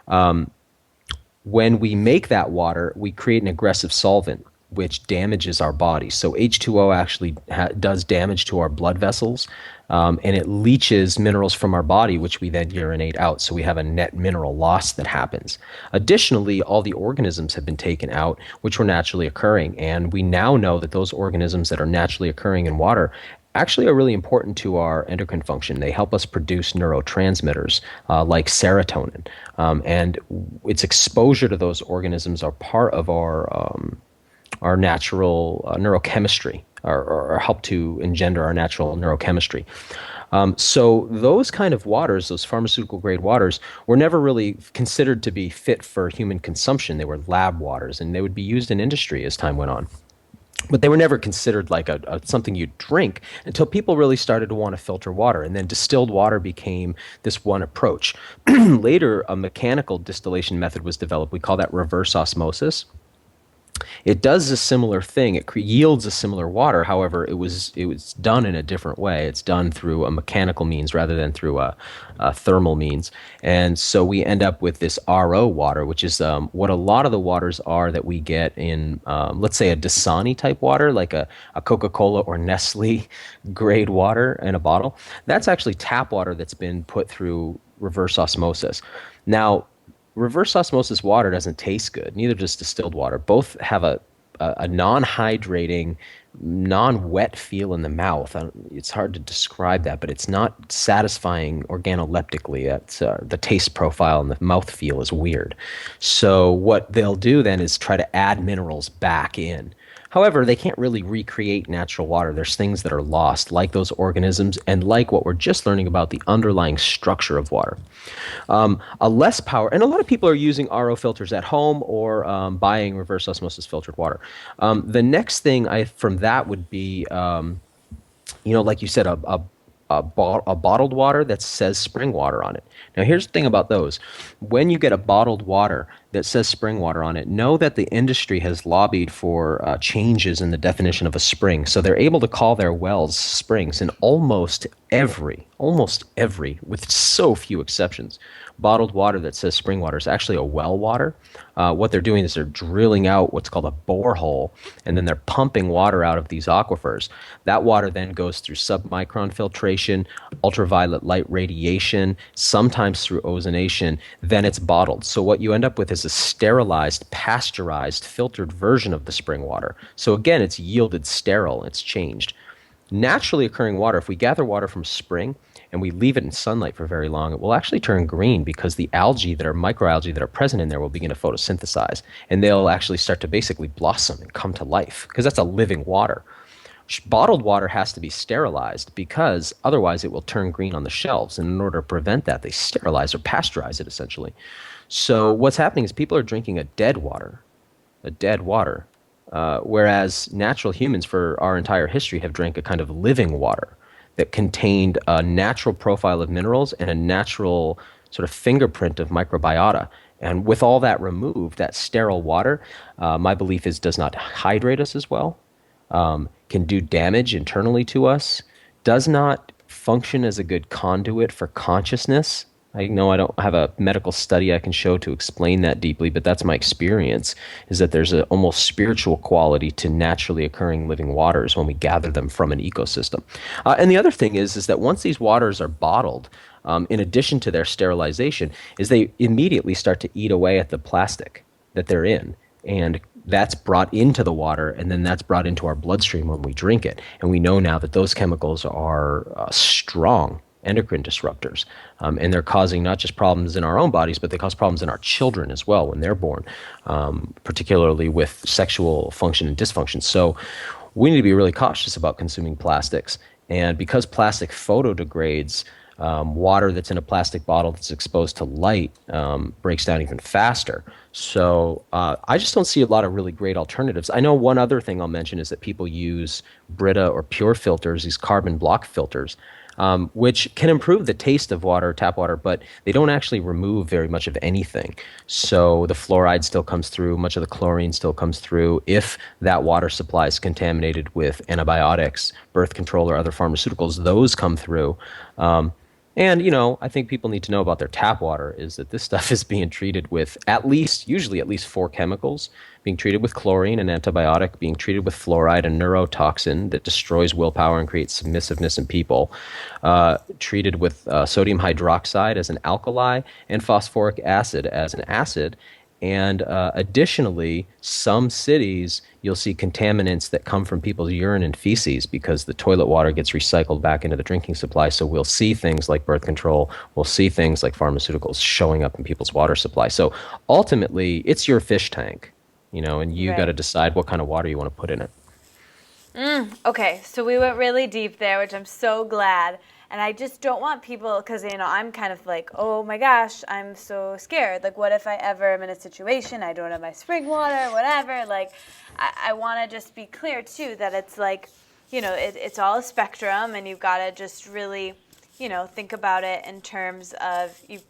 When we make that water, we create an aggressive solvent which damages our body. So H2O actually does damage to our blood vessels, and it leaches minerals from our body, which we then urinate out. So we have a net mineral loss that happens. Additionally, all the organisms have been taken out, which were naturally occurring. And we now know that those organisms that are naturally occurring in water actually are really important to our endocrine function. They help us produce neurotransmitters like serotonin. And its exposure to those organisms are part of our natural neurochemistry, or help to engender our natural neurochemistry. So those kind of waters, those pharmaceutical grade waters, were never really considered to be fit for human consumption. They were lab waters, and they would be used in industry as time went on. but they were never considered like a something you'd drink until people really started to want to filter water, and then distilled water became this one approach. Later, a mechanical distillation method was developed. We call that reverse osmosis. It does a similar thing. It yields a similar water. However, it was done in a different way. It's done through a mechanical means rather than through a thermal means. And so we end up with this RO water, which is what a lot of the waters are that we get in, let's say, a Dasani type water, like a Coca-Cola or Nestle grade water in a bottle. That's actually tap water that's been put through reverse osmosis. Now, reverse osmosis water doesn't taste good. Neither does distilled water. Both have a non-hydrating, non-wet feel in the mouth. It's hard to describe that, but it's not satisfying organoleptically. The taste profile and the mouth feel is weird. So what they'll do then is try to add minerals back in. However, they can't really recreate natural water. There's things that are lost, like those organisms, and like what we're just learning about the underlying structure of water. A less power, and a lot of people are using RO filters at home or buying reverse osmosis filtered water. The next thing from that would be, like you said, a bottled water that says spring water on it. Now, here's the thing about those. When you get a bottled water that says spring water on it, know that the industry has lobbied for changes in the definition of a spring. So they're able to call their wells springs in almost every, with so few exceptions. Bottled water that says spring water is actually a well water. What they're doing is they're drilling out what's called a borehole, and then they're pumping water out of these aquifers. That water then goes through submicron filtration, ultraviolet light radiation, sometimes through ozonation, then it's bottled. So what you end up with is a sterilized, pasteurized, filtered version of the spring water. So again, it's yielded sterile, it's changed. Naturally occurring water, if we gather water from spring and we leave it in sunlight for very long, it will actually turn green because the algae that are microalgae that are present in there will begin to photosynthesize, and they'll actually start to basically blossom and come to life because that's a living water. Bottled water has to be sterilized because otherwise it will turn green on the shelves, and in order to prevent that, they sterilize or pasteurize it essentially. So what's happening is people are drinking a dead water. Whereas natural humans for our entire history have drank a kind of living water that contained a natural profile of minerals and a natural sort of fingerprint of microbiota. And with all that removed, that sterile water, my belief is, does not hydrate us as well, can do damage internally to us, does not function as a good conduit for consciousness. I know I don't have a medical study I can show to explain that deeply, but that's my experience, is that there's an almost spiritual quality to naturally occurring living waters when we gather them from an ecosystem. And the other thing is that once these waters are bottled, in addition to their sterilization, is they immediately start to eat away at the plastic that they're in. And that's brought into the water, and then that's brought into our bloodstream when we drink it. And we know now that those chemicals are strong endocrine disruptors, and they're causing not just problems in our own bodies, but they cause problems in our children as well when they're born, particularly with sexual function and dysfunction. So we need to be really cautious about consuming plastics. And because plastic photodegrades, water that's in a plastic bottle that's exposed to light breaks down even faster. So I just don't see a lot of really great alternatives. I know one other thing I'll mention is that people use Brita or Pure filters, these carbon block filters, which can improve the taste of water, tap water, but they don't actually remove very much of anything. So the fluoride still comes through, much of the chlorine still comes through. If that water supply is contaminated with antibiotics, birth control, or other pharmaceuticals, those come through. And, I think people need to know about their tap water is that this stuff is being treated with usually at least 4 chemicals, being treated with chlorine, an antibiotic, being treated with fluoride, a neurotoxin that destroys willpower and creates submissiveness in people, treated with sodium hydroxide as an alkali, and phosphoric acid as an acid. And additionally, some cities, you'll see contaminants that come from people's urine and feces because the toilet water gets recycled back into the drinking supply. So we'll see things like birth control, we'll see things like pharmaceuticals showing up in people's water supply. So ultimately, it's your fish tank, and you got to decide what kind of water you want to put in it. Okay, so we went really deep there, which I'm so glad. And I just don't want people, because, you know, I'm kind of like, oh my gosh, I'm so scared. Like, what if I ever am in a situation, I don't have my spring water, whatever. Like, I want to just be clear, too, that it's like, you know, it's all a spectrum, and you've got to just really, you know, think about it in terms of you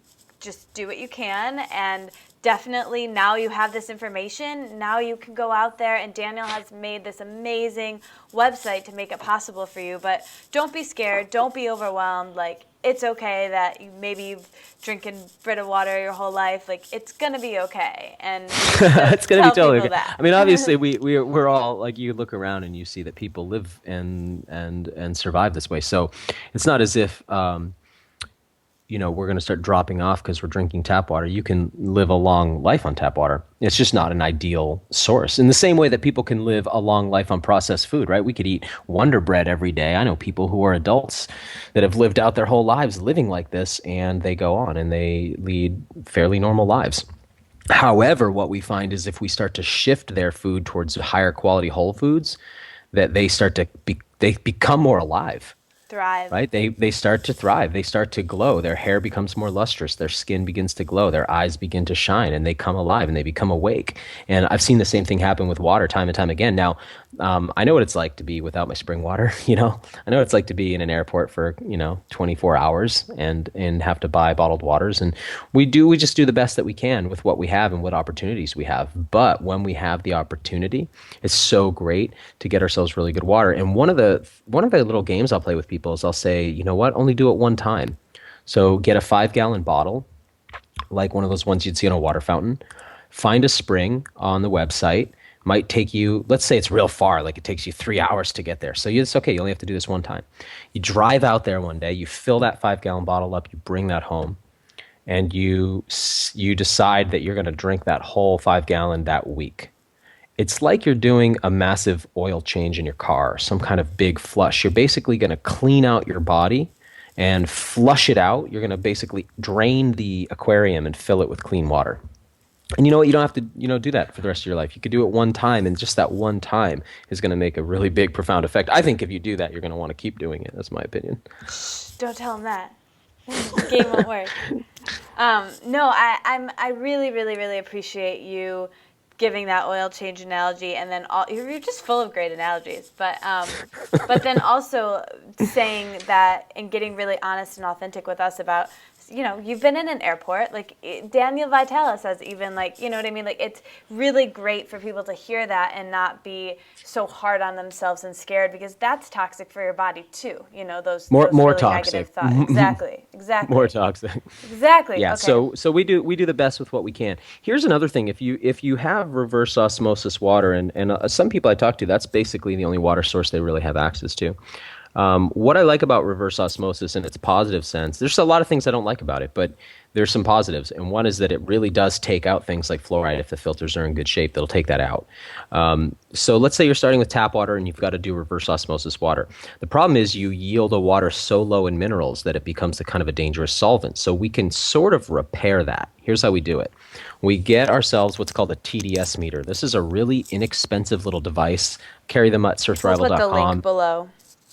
just do what you can. And definitely now you have this information, now you can go out there, and Daniel has made this amazing website to make it possible for you. But don't be scared, don't be overwhelmed. Like, it's okay that maybe you've drinking Brita water your whole life. Like, it's gonna be okay. And it's going to be totally okay. That. I mean, obviously, we're all like, you look around and you see that people live and survive this way. So it's not as if you know, we're going to start dropping off because we're drinking tap water. You can live a long life on tap water. It's just not an ideal source. In the same way that people can live a long life on processed food, right? We could eat Wonder Bread every day. I know people who are adults that have lived out their whole lives living like this, and they go on and they lead fairly normal lives. However, what we find is if we start to shift their food towards higher quality whole foods, that they start to they become more alive. Thrive. Right? They start to thrive. They start to glow. Their hair becomes more lustrous. Their skin begins to glow. Their eyes begin to shine, and they come alive and they become awake. And I've seen the same thing happen with water time and time again. Now, I know what it's like to be without my spring water. You know, I know what it's like to be in an airport for 24 hours and have to buy bottled waters. And we just do the best that we can with what we have and what opportunities we have. But when we have the opportunity, it's so great to get ourselves really good water. And one of the little games I'll play with people is I'll say, you know what, only do it one time. So get a 5-gallon bottle, like one of those ones you'd see on a water fountain. Find a spring on the website. Might take you, let's say it's real far, like it takes you 3 hours to get there. So it's okay, you only have to do this one time. You drive out there one day, you fill that 5-gallon bottle up, you bring that home, and you decide that you're going to drink that whole 5-gallon that week. It's like you're doing a massive oil change in your car, some kind of big flush. You're basically going to clean out your body and flush it out. You're going to basically drain the aquarium and fill it with clean water. And you know what? You don't have to, do that for the rest of your life. You could do it one time, and just that one time is going to make a really big, profound effect. I think if you do that, you're going to want to keep doing it. That's my opinion. Don't tell him that. The game won't work. No, I really, really, really appreciate you giving that oil change analogy, and then you're just full of great analogies. But then also saying that and getting really honest and authentic with us about, you've been in an airport, like Daniel Vitalis says, even, like, you know what I mean? Like, it's really great for people to hear that and not be so hard on themselves and scared, because that's toxic for your body too. Those more really toxic. Negative thoughts. Exactly. More toxic. Exactly. Yeah. Okay. So we do the best with what we can. Here's another thing: if you have reverse osmosis water, and some people I talk to, that's basically the only water source they really have access to. What I like about reverse osmosis in its positive sense, there's a lot of things I don't like about it, but there's some positives. And one is that it really does take out things like fluoride. If the filters are in good shape, they'll take that out. So let's say you're starting with tap water and you've got to do reverse osmosis water. The problem is you yield a water so low in minerals that it becomes a kind of a dangerous solvent. So we can sort of repair that. Here's how we do it. We get ourselves what's called a TDS meter. This is a really inexpensive little device. Carry them at surthrival.com. We'll put the link below.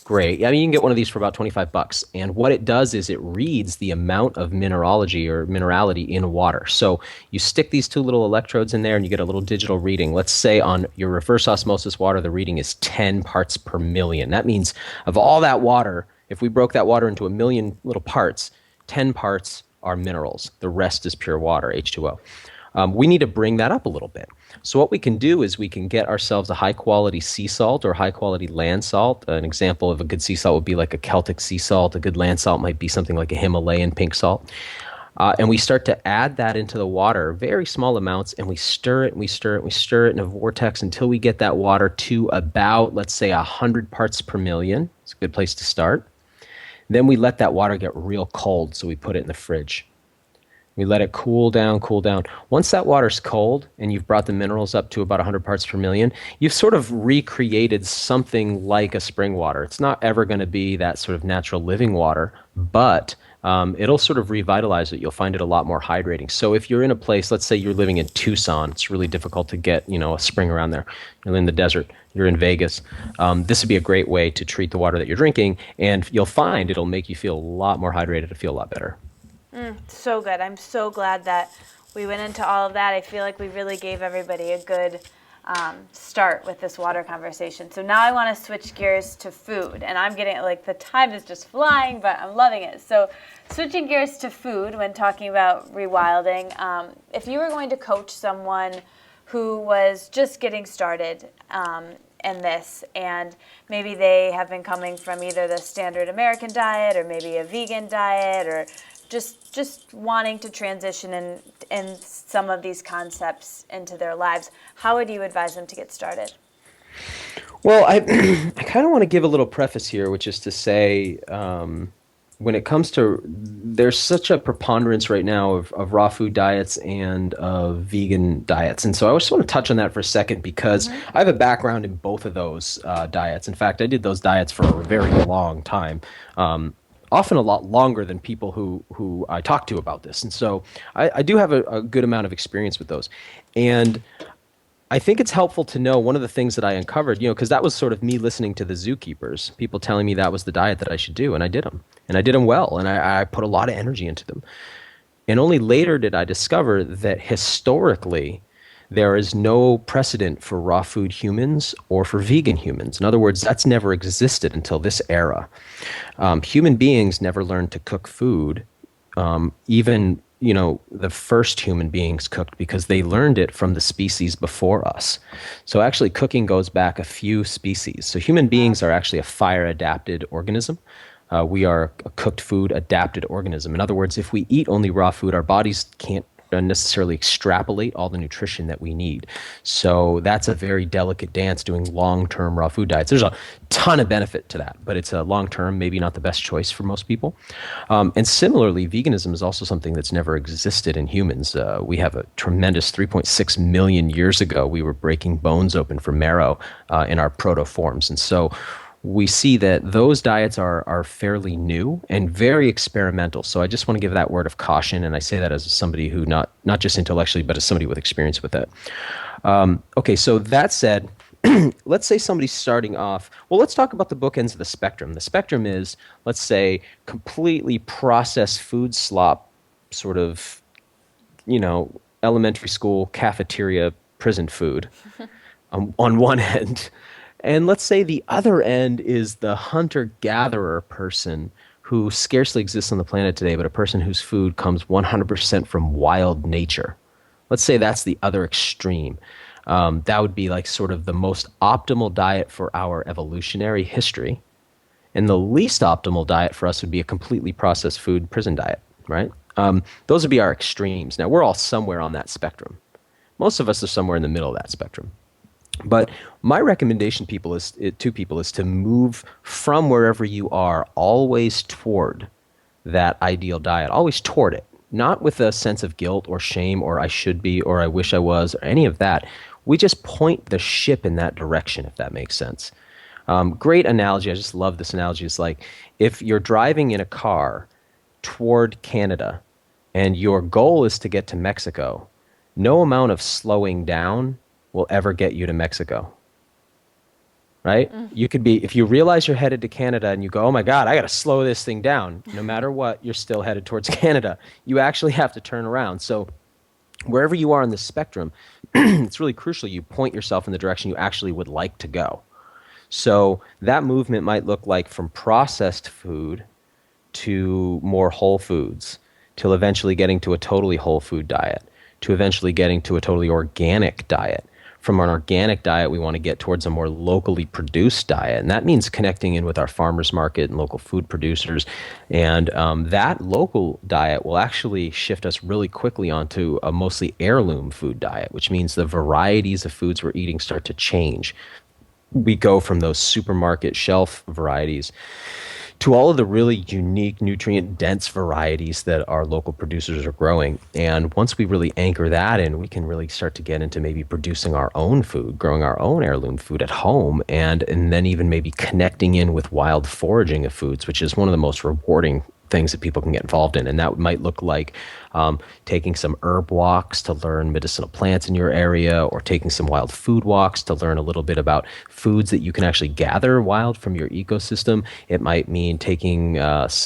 Great. I mean, you can get one of these for about $25. And what it does is it reads the amount of mineralogy or minerality in water. So you stick these two little electrodes in there and you get a little digital reading. Let's say on your reverse osmosis water, the reading is 10 parts per million. That means of all that water, if we broke that water into a million little parts, 10 parts are minerals. The rest is pure water, H2O. We need to bring that up a little bit. So what we can do is we can get ourselves a high-quality sea salt or high-quality land salt. An example of a good sea salt would be like a Celtic sea salt. A good land salt might be something like a Himalayan pink salt. And we start to add that into the water, very small amounts, and we stir it, and we stir it, and we stir it in a vortex until we get that water to about, let's say, 100 parts per million. It's a good place to start. Then we let that water get real cold, so we put it in the fridge. We let it cool down, cool down. Once that water's cold and you've brought the minerals up to about 100 parts per million, you've sort of recreated something like a spring water. It's not ever going to be that sort of natural living water, but it'll sort of revitalize it. You'll find it a lot more hydrating. So if you're in a place, let's say you're living in Tucson, it's really difficult to get, a spring around there. You're in the desert, you're in Vegas. This would be a great way to treat the water that you're drinking, and you'll find it'll make you feel a lot more hydrated and feel a lot better. So good. I'm so glad that we went into all of that. I feel like we really gave everybody a good start with this water conversation. So now I want to switch gears to food, and I'm getting the time is just flying, but I'm loving it. So switching gears to food when talking about rewilding, if you were going to coach someone who was just getting started in this, and maybe they have been coming from either the standard American diet or maybe a vegan diet, or just wanting to transition in some of these concepts into their lives, how would you advise them to get started? Well, I kind of want to give a little preface here, which is to say, when it comes to, there's such a preponderance right now of raw food diets and of vegan diets. And so I just want to touch on that for a second because I have a background in both of those diets. In fact, I did those diets for a very long time. Often a lot longer than people who I talk to about this. And so I do have a good amount of experience with those. And I think it's helpful to know one of the things that I uncovered, because that was sort of me listening to the zookeepers, people telling me that was the diet that I should do, and I did them. And I did them well, and I put a lot of energy into them. And only later did I discover that historically, there is no precedent for raw food humans or for vegan humans. In other words, that's never existed until this era. Human beings never learned to cook food. Even, the first human beings cooked because they learned it from the species before us. So actually cooking goes back a few species. So human beings are actually a fire-adapted organism. We are a cooked food adapted organism. In other words, if we eat only raw food, our bodies can't necessarily extrapolate all the nutrition that we need. So that's a very delicate dance doing long-term raw food diets. There's a ton of benefit to that, but it's a long-term, maybe not the best choice for most people. And similarly, veganism is also something that's never existed in humans. We have a tremendous 3.6 million years ago, we were breaking bones open for marrow in our protoforms. And so we see that those diets are fairly new and very experimental. So I just want to give that word of caution, and I say that as somebody who not just intellectually, but as somebody with experience with it. Okay, so that said, let's say somebody's starting off. Well, let's talk about the bookends of the spectrum. The spectrum is, let's say, completely processed food slop, sort of, elementary school cafeteria prison food on one end. And let's say the other end is the hunter-gatherer person who scarcely exists on the planet today, but a person whose food comes 100% from wild nature. Let's say that's the other extreme. That would be like sort of the most optimal diet for our evolutionary history. And the least optimal diet for us would be a completely processed food prison diet, right? Those would be our extremes. Now, we're all somewhere on that spectrum. Most of us are somewhere in the middle of that spectrum. But my recommendation to people is to move from wherever you are always toward that ideal diet, always toward it, not with a sense of guilt or shame or I should be or I wish I was or any of that. We just point the ship in that direction, if that makes sense. Great analogy. I just love this analogy. It's like if you're driving in a car toward Canada and your goal is to get to Mexico, no amount of slowing down will ever get you to Mexico, right? You could be, if you realize you're headed to Canada and you go, oh my God, I got to slow this thing down. No matter what, you're still headed towards Canada. You actually have to turn around. So wherever you are on the spectrum, it's really crucial you point yourself in the direction you actually would like to go. So that movement might look like from processed food to more whole foods, till eventually getting to a totally whole food diet, to eventually getting to a totally organic diet. From an organic diet, we want to get towards a more locally produced diet. And that means connecting in with our farmers market and local food producers. And that local diet will actually shift us really quickly onto a mostly heirloom food diet, which means the varieties of foods we're eating start to change. We go from those supermarket shelf varieties to all of the really unique, nutrient-dense varieties that our local producers are growing. And once we really anchor that in, we can really start to get into maybe producing our own food, growing our own heirloom food at home, and then even maybe connecting in with wild foraging of foods, which is one of the most rewarding things that people can get involved in. And that might look like taking some herb walks to learn medicinal plants in your area, or taking some wild food walks to learn a little bit about foods that you can actually gather wild from your ecosystem. It might mean taking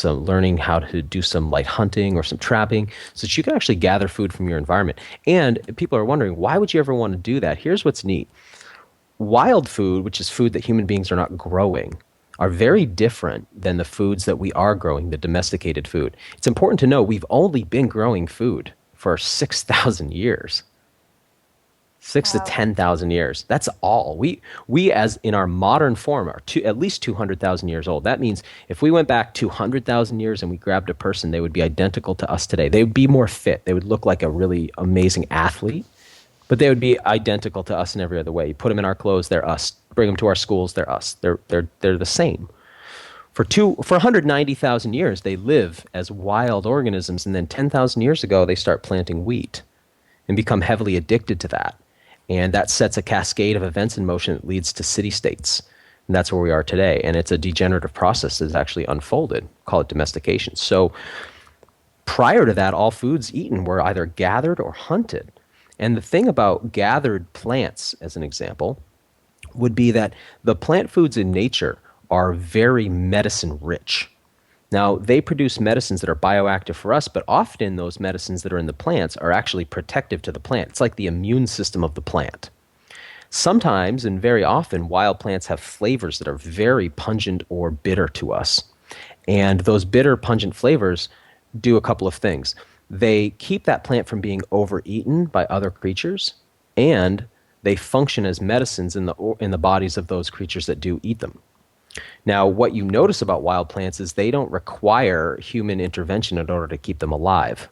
learning how to do some light hunting or some trapping so that you can actually gather food from your environment. And people are wondering, why would you ever want to do that? Here's what's neat. Wild food, which is food that human beings are not growing, are very different than the foods that we are growing, the domesticated food. It's important to know we've only been growing food for 6,000 years. Six to Wow. 10,000 years. That's all. We as in our modern form are at least 200,000 years old. That means if we went back 200,000 years and we grabbed a person, they would be identical to us today. They would be more fit. They would look like a really amazing athlete, but they would be identical to us in every other way. You put them in our clothes, they're us. Bring them to our schools, they're us. They're the same. For 190,000 years, they live as wild organisms, and then 10,000 years ago, they start planting wheat and become heavily addicted to that. And that sets a cascade of events in motion that leads to city-states. And that's where we are today. And it's a degenerative process that's actually unfolded. Call it domestication. So prior to that, all foods eaten were either gathered or hunted. And the thing about gathered plants, as an example, would be that the plant foods in nature are very medicine rich. Now, they produce medicines that are bioactive for us, but often those medicines that are in the plants are actually protective to the plant. It's like the immune system of the plant. Sometimes, and very often, wild plants have flavors that are very pungent or bitter to us. And those bitter, pungent flavors do a couple of things. They keep that plant from being overeaten by other creatures, and they function as medicines in the bodies of those creatures that do eat them. Now, what you notice about wild plants is they don't require human intervention in order to keep them alive.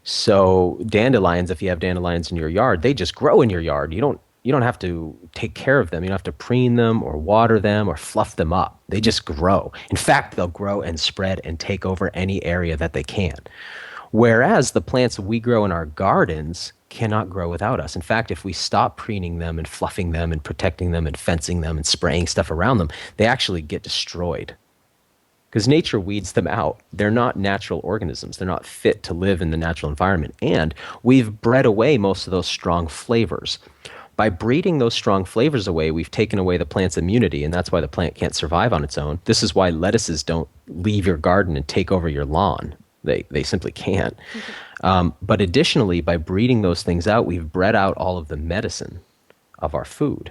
So dandelions, if you have dandelions in your yard, they just grow in your yard. You don't have to take care of them. You don't have to preen them or water them or fluff them up. They just grow. In fact, they'll grow and spread and take over any area that they can. Whereas the plants we grow in our gardens cannot grow without us. In fact, if we stop preening them and fluffing them and protecting them and fencing them and spraying stuff around them, they actually get destroyed. Because nature weeds them out. They're not natural organisms. They're not fit to live in the natural environment. And we've bred away most of those strong flavors. By breeding those strong flavors away, we've taken away the plant's immunity, and that's why the plant can't survive on its own. This is why lettuces don't leave your garden and take over your lawn. They simply can't. But additionally, by breeding those things out, we've bred out all of the medicine of our food.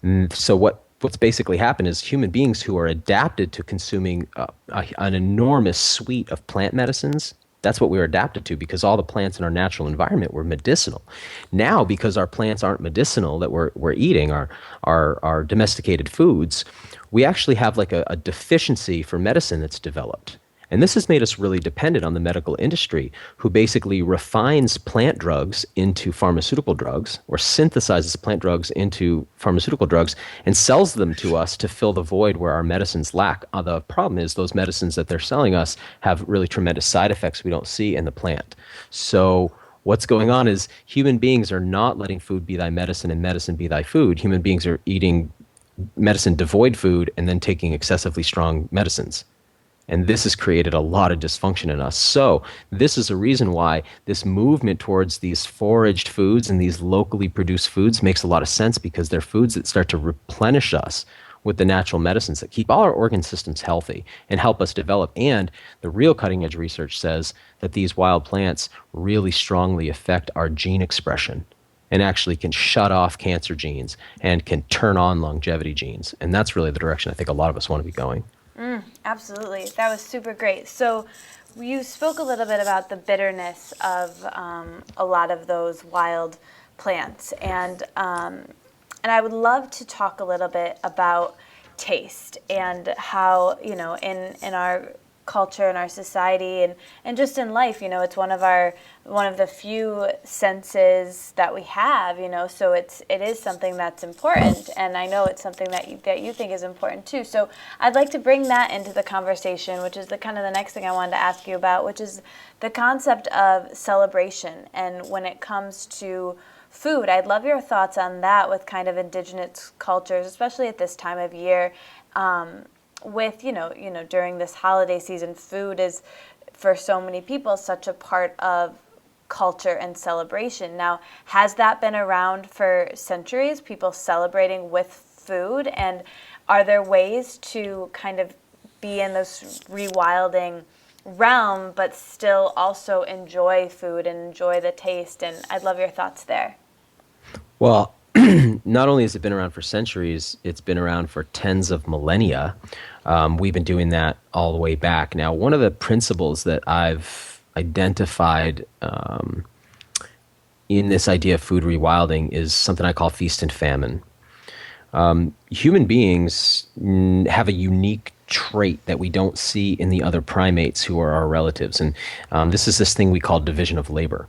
And so what's basically happened is human beings who are adapted to consuming an enormous suite of plant medicines, that's what we were adapted to, because all the plants in our natural environment were medicinal. Now, because our plants aren't medicinal that we're eating, our domesticated foods, we actually have like a deficiency for medicine that's developed. And this has made us really dependent on the medical industry, who basically refines plant drugs into pharmaceutical drugs, or synthesizes plant drugs into pharmaceutical drugs and sells them to us to fill the void where our medicines lack. The problem is those medicines that they're selling us have really tremendous side effects we don't see in the plant. So what's going on is human beings are not letting food be thy medicine and medicine be thy food. Human beings are eating medicine devoid food and then taking excessively strong medicines. And this has created a lot of dysfunction in us. So this is a reason why this movement towards these foraged foods and these locally produced foods makes a lot of sense, because they're foods that start to replenish us with the natural medicines that keep all our organ systems healthy and help us develop. And the real cutting edge research says that these wild plants really strongly affect our gene expression and actually can shut off cancer genes and can turn on longevity genes. And that's really the direction I think a lot of us want to be going. Absolutely. That was super great. So you spoke a little bit about the bitterness of a lot of those wild plants. And I would love to talk a little bit about taste and how, in our culture and our society and just in life, it's one of the few senses that we have, so it is something that's important, and I know it's something that you think is important too. So I'd like to bring that into the conversation, which is the next thing I wanted to ask you about, which is the concept of celebration. And when it comes to food, I'd love your thoughts on that with kind of indigenous cultures, especially at this time of year. with during this holiday season, food is for so many people such a part of culture and celebration. Now, has that been around for centuries, people celebrating with food? And are there ways to kind of be in this rewilding realm but still also enjoy food and enjoy the taste? And I'd love your thoughts there. Well, not only has it been around for centuries, it's been around for tens of millennia. We've been doing that all the way back. Now, one of the principles that I've identified in this idea of food rewilding is something I call feast and famine. Human beings have a unique trait that we don't see in the other primates who are our relatives. And this is this thing we call division of labor.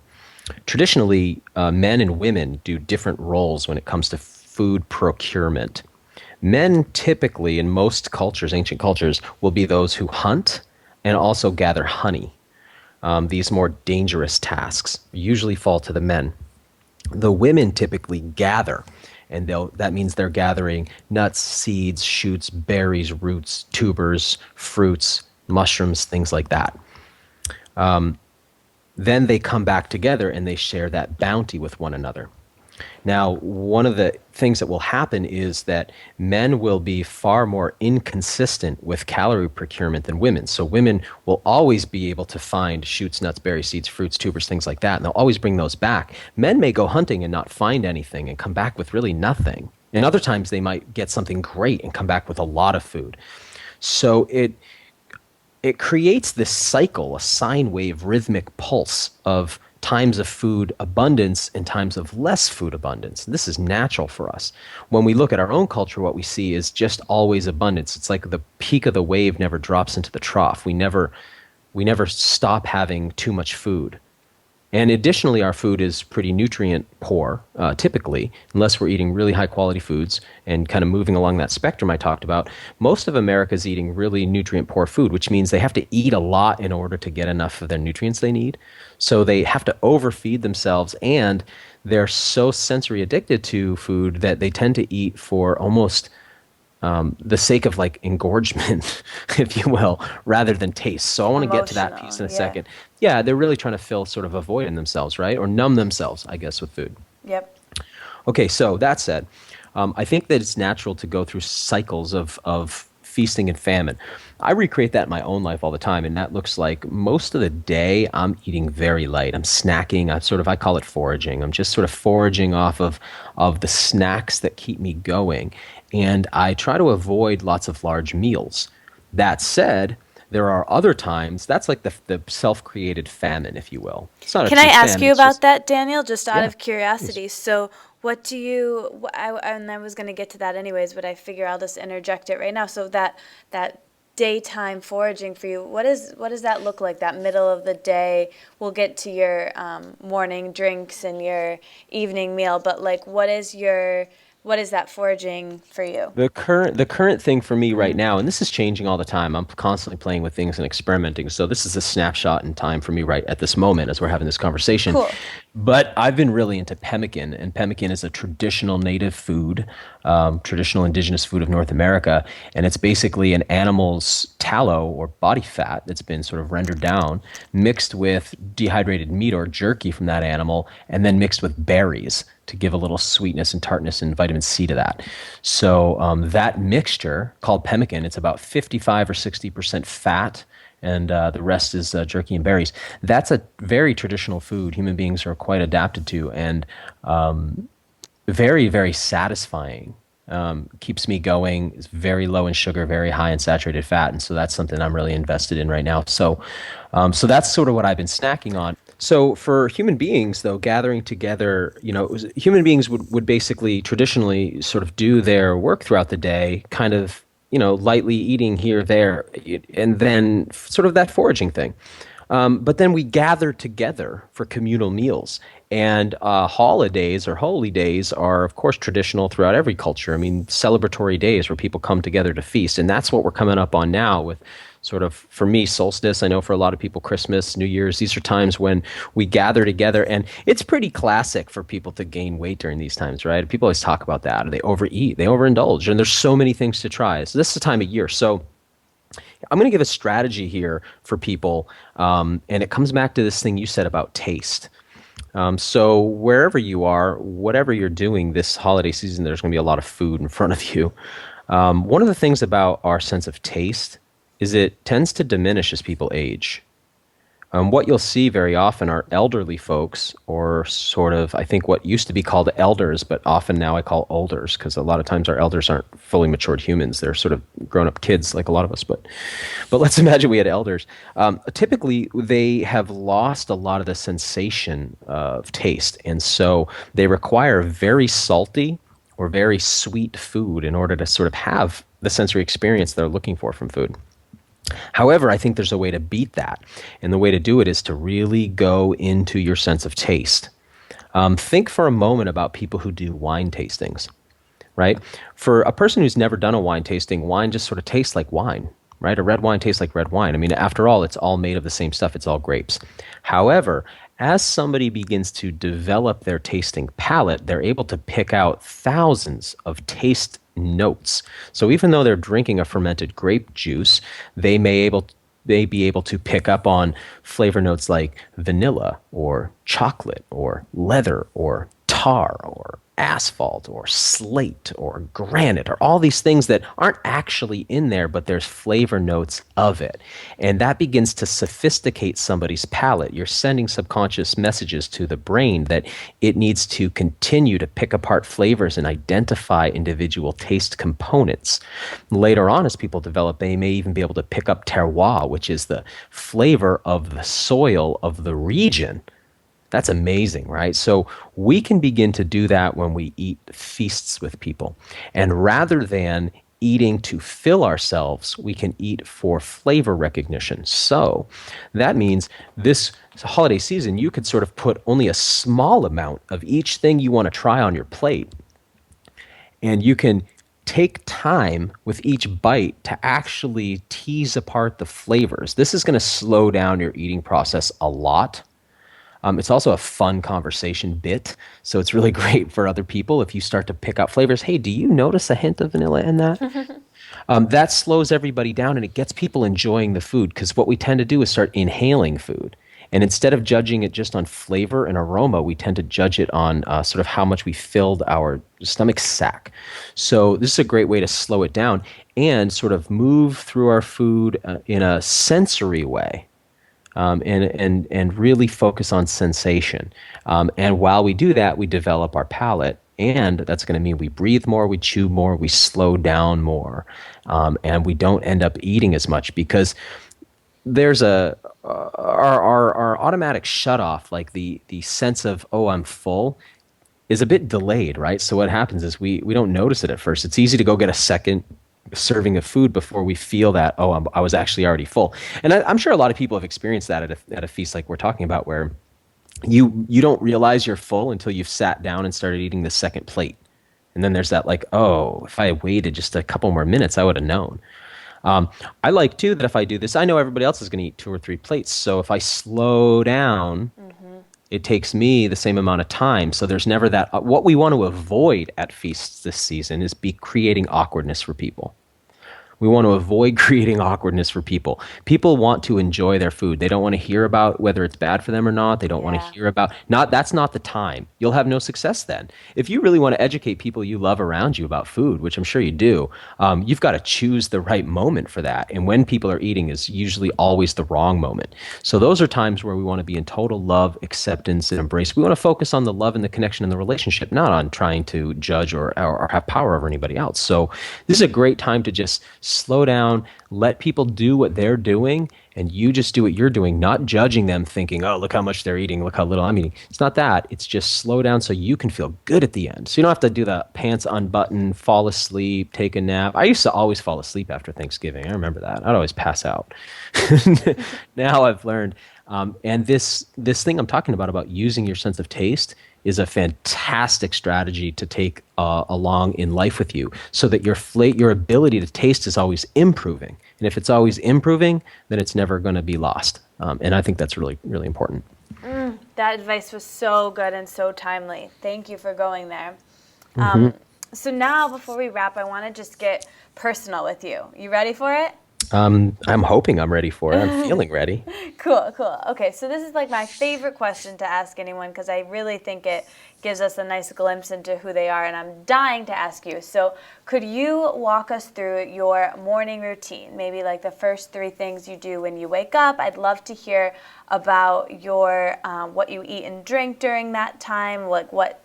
Traditionally, men and women do different roles when it comes to food procurement. Men typically, in most cultures, ancient cultures, will be those who hunt and also gather honey. These more dangerous tasks usually fall to the men. The women typically gather, and that means they're gathering nuts, seeds, shoots, berries, roots, tubers, fruits, mushrooms, things like that. Then they come back together and they share that bounty with one another. Now, one of the things that will happen is that men will be far more inconsistent with calorie procurement than women. So women will always be able to find shoots, nuts, berries, seeds, fruits, tubers, things like that, and they'll always bring those back. Men may go hunting and not find anything and come back with really nothing. And other times they might get something great and come back with a lot of food. So it creates this cycle, a sine wave, rhythmic pulse of times of food abundance and times of less food abundance. This is natural for us. When we look at our own culture, what we see is just always abundance. It's like the peak of the wave never drops into the trough. We never stop having too much food. And additionally, our food is pretty nutrient poor, typically, unless we're eating really high quality foods and kind of moving along that spectrum I talked about. Most of America is eating really nutrient poor food, which means they have to eat a lot in order to get enough of the nutrients they need. So they have to overfeed themselves, and they're so sensory addicted to food that they tend to eat for almost the sake of like engorgement, if you will, rather than taste. So I want to get to that piece in a second. Yeah, they're really trying to fill sort of a void in themselves, right? Or numb themselves, I guess, with food. Yep. Okay, so that said, I think that it's natural to go through cycles of feasting and famine. I recreate that in my own life all the time, and that looks like most of the day I'm eating very light. I'm snacking. I call it foraging. I'm just sort of foraging off of the snacks that keep me going, and I try to avoid lots of large meals. That said, there are other times, that's like the self-created famine, if you will. It's not Can I ask you about that, Daniel, just out of curiosity? Please. So what do you, and I was going to get to that anyways, but I figure I'll just interject it right now. So that daytime foraging for you, what does that look like, that middle of the day? We'll get to your morning drinks and your evening meal, but like what is that foraging for you? The current thing for me right now, and this is changing all the time. I'm constantly playing with things and experimenting. So this is a snapshot in time for me right at this moment as we're having this conversation. Cool. But I've been really into pemmican, and pemmican is a traditional native food, traditional indigenous food of North America, and it's basically an animal's tallow or body fat that's been sort of rendered down, mixed with dehydrated meat or jerky from that animal, and then mixed with berries to give a little sweetness and tartness and vitamin C to that. So that mixture called pemmican, it's about 55 or 60% fat, and the rest is jerky and berries. That's a very traditional food human beings are quite adapted to, and very, very satisfying. Keeps me going. It's very low in sugar, very high in saturated fat, and so that's something I'm really invested in right now. So that's sort of what I've been snacking on. So for human beings, though, gathering together, human beings would basically traditionally sort of do their work throughout the day, kind of, lightly eating here, there, and then sort of that foraging thing. But then we gather together for communal meals. And holidays or holy days are, of course, traditional throughout every culture. I mean, celebratory days where people come together to feast. And that's what we're coming up on now with sort of, for me, solstice. I know for a lot of people, Christmas, New Year's, these are times when we gather together. And it's pretty classic for people to gain weight during these times, right? People always talk about that. Or they overeat, they overindulge. And there's so many things to try. So this is the time of year. So I'm going to give a strategy here for people, and it comes back to this thing you said about taste. So wherever you are, whatever you're doing this holiday season, there's going to be a lot of food in front of you. One of the things about our sense of taste is it tends to diminish as people age. What you'll see very often are elderly folks, or sort of, I think, what used to be called elders, but often now I call olders, because a lot of times our elders aren't fully matured humans. They're sort of grown-up kids like a lot of us. But let's imagine we had elders. Typically, they have lost a lot of the sensation of taste, and so they require very salty or very sweet food in order to sort of have the sensory experience they're looking for from food. However, I think there's a way to beat that. And the way to do it is to really go into your sense of taste. Think for a moment about people who do wine tastings, right? For a person who's never done a wine tasting, wine just sort of tastes like wine, right? A red wine tastes like red wine. I mean, after all, it's all made of the same stuff. It's all grapes. However, as somebody begins to develop their tasting palate, they're able to pick out thousands of taste notes. So even though they're drinking a fermented grape juice, they may be able to pick up on flavor notes like vanilla or chocolate or leather or tar or asphalt or slate or granite, or all these things that aren't actually in there, but there's flavor notes of it. And that begins to sophisticate somebody's palate. You're sending subconscious messages to the brain that it needs to continue to pick apart flavors and identify individual taste components. Later on, as people develop, they may even be able to pick up terroir, which is the flavor of the soil of the region. That's amazing, right? So we can begin to do that when we eat feasts with people. And rather than eating to fill ourselves, we can eat for flavor recognition. So that means this holiday season, you could sort of put only a small amount of each thing you want to try on your plate. And you can take time with each bite to actually tease apart the flavors. This is going to slow down your eating process a lot. It's also a fun conversation bit, so it's really great for other people if you start to pick out flavors. Hey, do you notice a hint of vanilla in that? That slows everybody down, and it gets people enjoying the food, because what we tend to do is start inhaling food. And instead of judging it just on flavor and aroma, we tend to judge it on sort of how much we filled our stomach sack. So this is a great way to slow it down and sort of move through our food in a sensory way. And really focus on sensation. And while we do that, we develop our palate, and that's going to mean we breathe more, we chew more, we slow down more, and we don't end up eating as much, because there's our automatic shutoff, like the sense of, oh, I'm full, is a bit delayed, right? So what happens is we don't notice it at first. It's easy to go get a second serving of food before we feel that, oh, I was actually already full. And I'm sure a lot of people have experienced that at a feast like we're talking about, where you don't realize you're full until you've sat down and started eating the second plate. And then there's that, like, oh, if I had waited just a couple more minutes, I would have known. I like, too, that if I do this, I know everybody else is going to eat 2 or 3 plates. So if I slow down, it takes me the same amount of time. So there's never that. What we want to avoid at feasts this season is creating awkwardness for people. We want to avoid creating awkwardness for people. People want to enjoy their food. They don't want to hear about whether it's bad for them or not. They don't want to hear about, that's not the time. You'll have no success then. If you really want to educate people you love around you about food, which I'm sure you do, you've got to choose the right moment for that. And when people are eating is usually always the wrong moment. So those are times where we want to be in total love, acceptance, and embrace. We want to focus on the love and the connection and the relationship, not on trying to judge or have power over anybody else. So this is a great time to just slow down, let people do what they're doing, and you just do what you're doing, not judging them, thinking, oh, look how much they're eating, look how little I'm eating. It's not that. It's just slow down so you can feel good at the end. So you don't have to do the pants unbutton, fall asleep, take a nap. I used to always fall asleep after Thanksgiving. I remember that. I'd always pass out. Now I've learned. And this thing I'm talking about using your sense of taste, is a fantastic strategy to take along in life with you, so that your ability to taste is always improving. And if it's always improving, then it's never going to be lost. And I think that's really, really important. That advice was so good and so timely. Thank you for going there. So now, before we wrap, I want to just get personal with you. You ready for it? I'm hoping I'm ready for it. I'm feeling ready. Cool, cool. Okay, so this is like my favorite question to ask anyone because I really think it gives us a nice glimpse into who they are, and I'm dying to ask you. So, could you walk us through your morning routine? Maybe like the first three things you do when you wake up. I'd love to hear about your what you eat and drink during that time, like what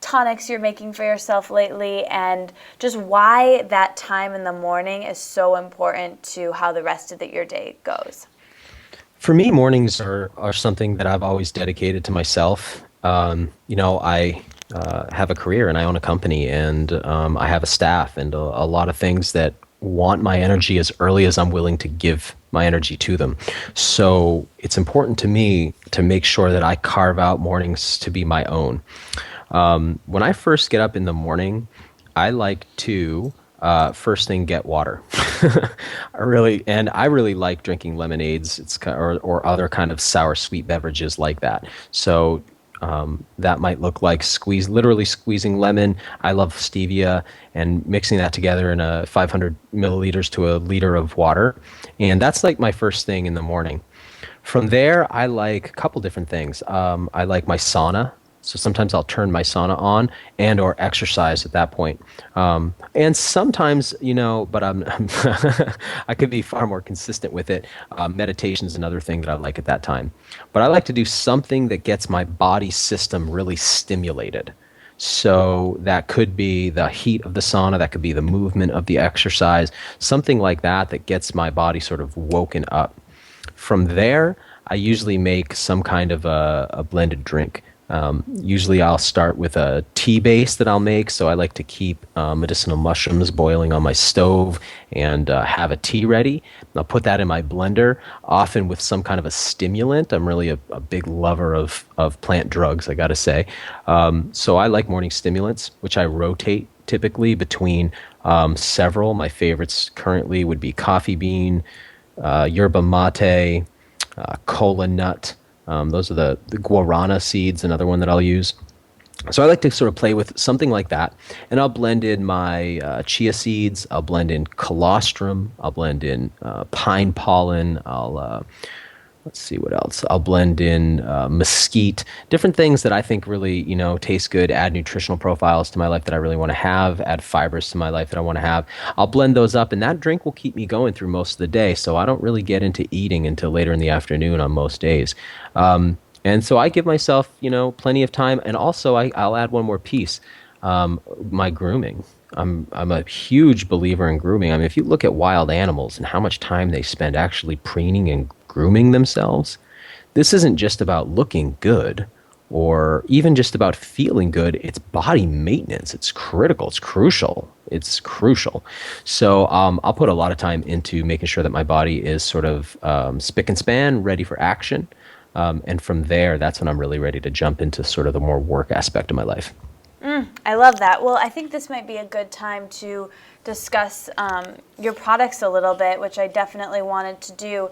tonics you're making for yourself lately, and just why that time in the morning is so important to how the rest of your day goes. For me, mornings are something that I've always dedicated to myself. I have a career and I own a company, and I have a staff and a lot of things that want my energy as early as I'm willing to give my energy to them. So it's important to me to make sure that I carve out mornings to be my own. When I first get up in the morning, I like to first thing get water. I really like drinking lemonades. Or other kind of sour sweet beverages like that. So that might look like literally squeezing lemon. I love stevia and mixing that together in a 500 milliliters to a liter of water, and that's like my first thing in the morning. From there, I like a couple different things. I like my sauna. So sometimes I'll turn my sauna on and or exercise at that point. And sometimes, but I could be far more consistent with it. Meditation is another thing that I like at that time. But I like to do something that gets my body system really stimulated. So that could be the heat of the sauna, that could be the movement of the exercise, something like that that gets my body sort of woken up. From there, I usually make some kind of a blended drink. Usually I'll start with a tea base that I'll make. So I like to keep medicinal mushrooms boiling on my stove and have a tea ready. I'll put that in my blender, often with some kind of a stimulant. I'm really a big lover of plant drugs, I got to say. So I like morning stimulants, which I rotate typically between several. My favorites currently would be coffee bean, yerba mate, cola nut. Those are the guarana seeds, another one that I'll use. So I like to sort of play with something like that. And I'll blend in my chia seeds. I'll blend in colostrum. I'll blend in pine pollen. Let's see what else. I'll blend in mesquite, different things that I think really, taste good, add nutritional profiles to my life that I really want to have, add fibers to my life that I want to have. I'll blend those up, and that drink will keep me going through most of the day. So I don't really get into eating until later in the afternoon on most days. And so I give myself, plenty of time. And also I'll add one more piece, my grooming. I'm a huge believer in grooming. I mean, if you look at wild animals and how much time they spend actually preening and grooming themselves, this isn't just about looking good or even just about feeling good. It's body maintenance. It's critical. It's crucial. It's crucial. So I'll put a lot of time into making sure that my body is sort of spick and span, ready for action. And from there, that's when I'm really ready to jump into sort of the more work aspect of my life. I love that. Well, I think this might be a good time to discuss your products a little bit, which I definitely wanted to do.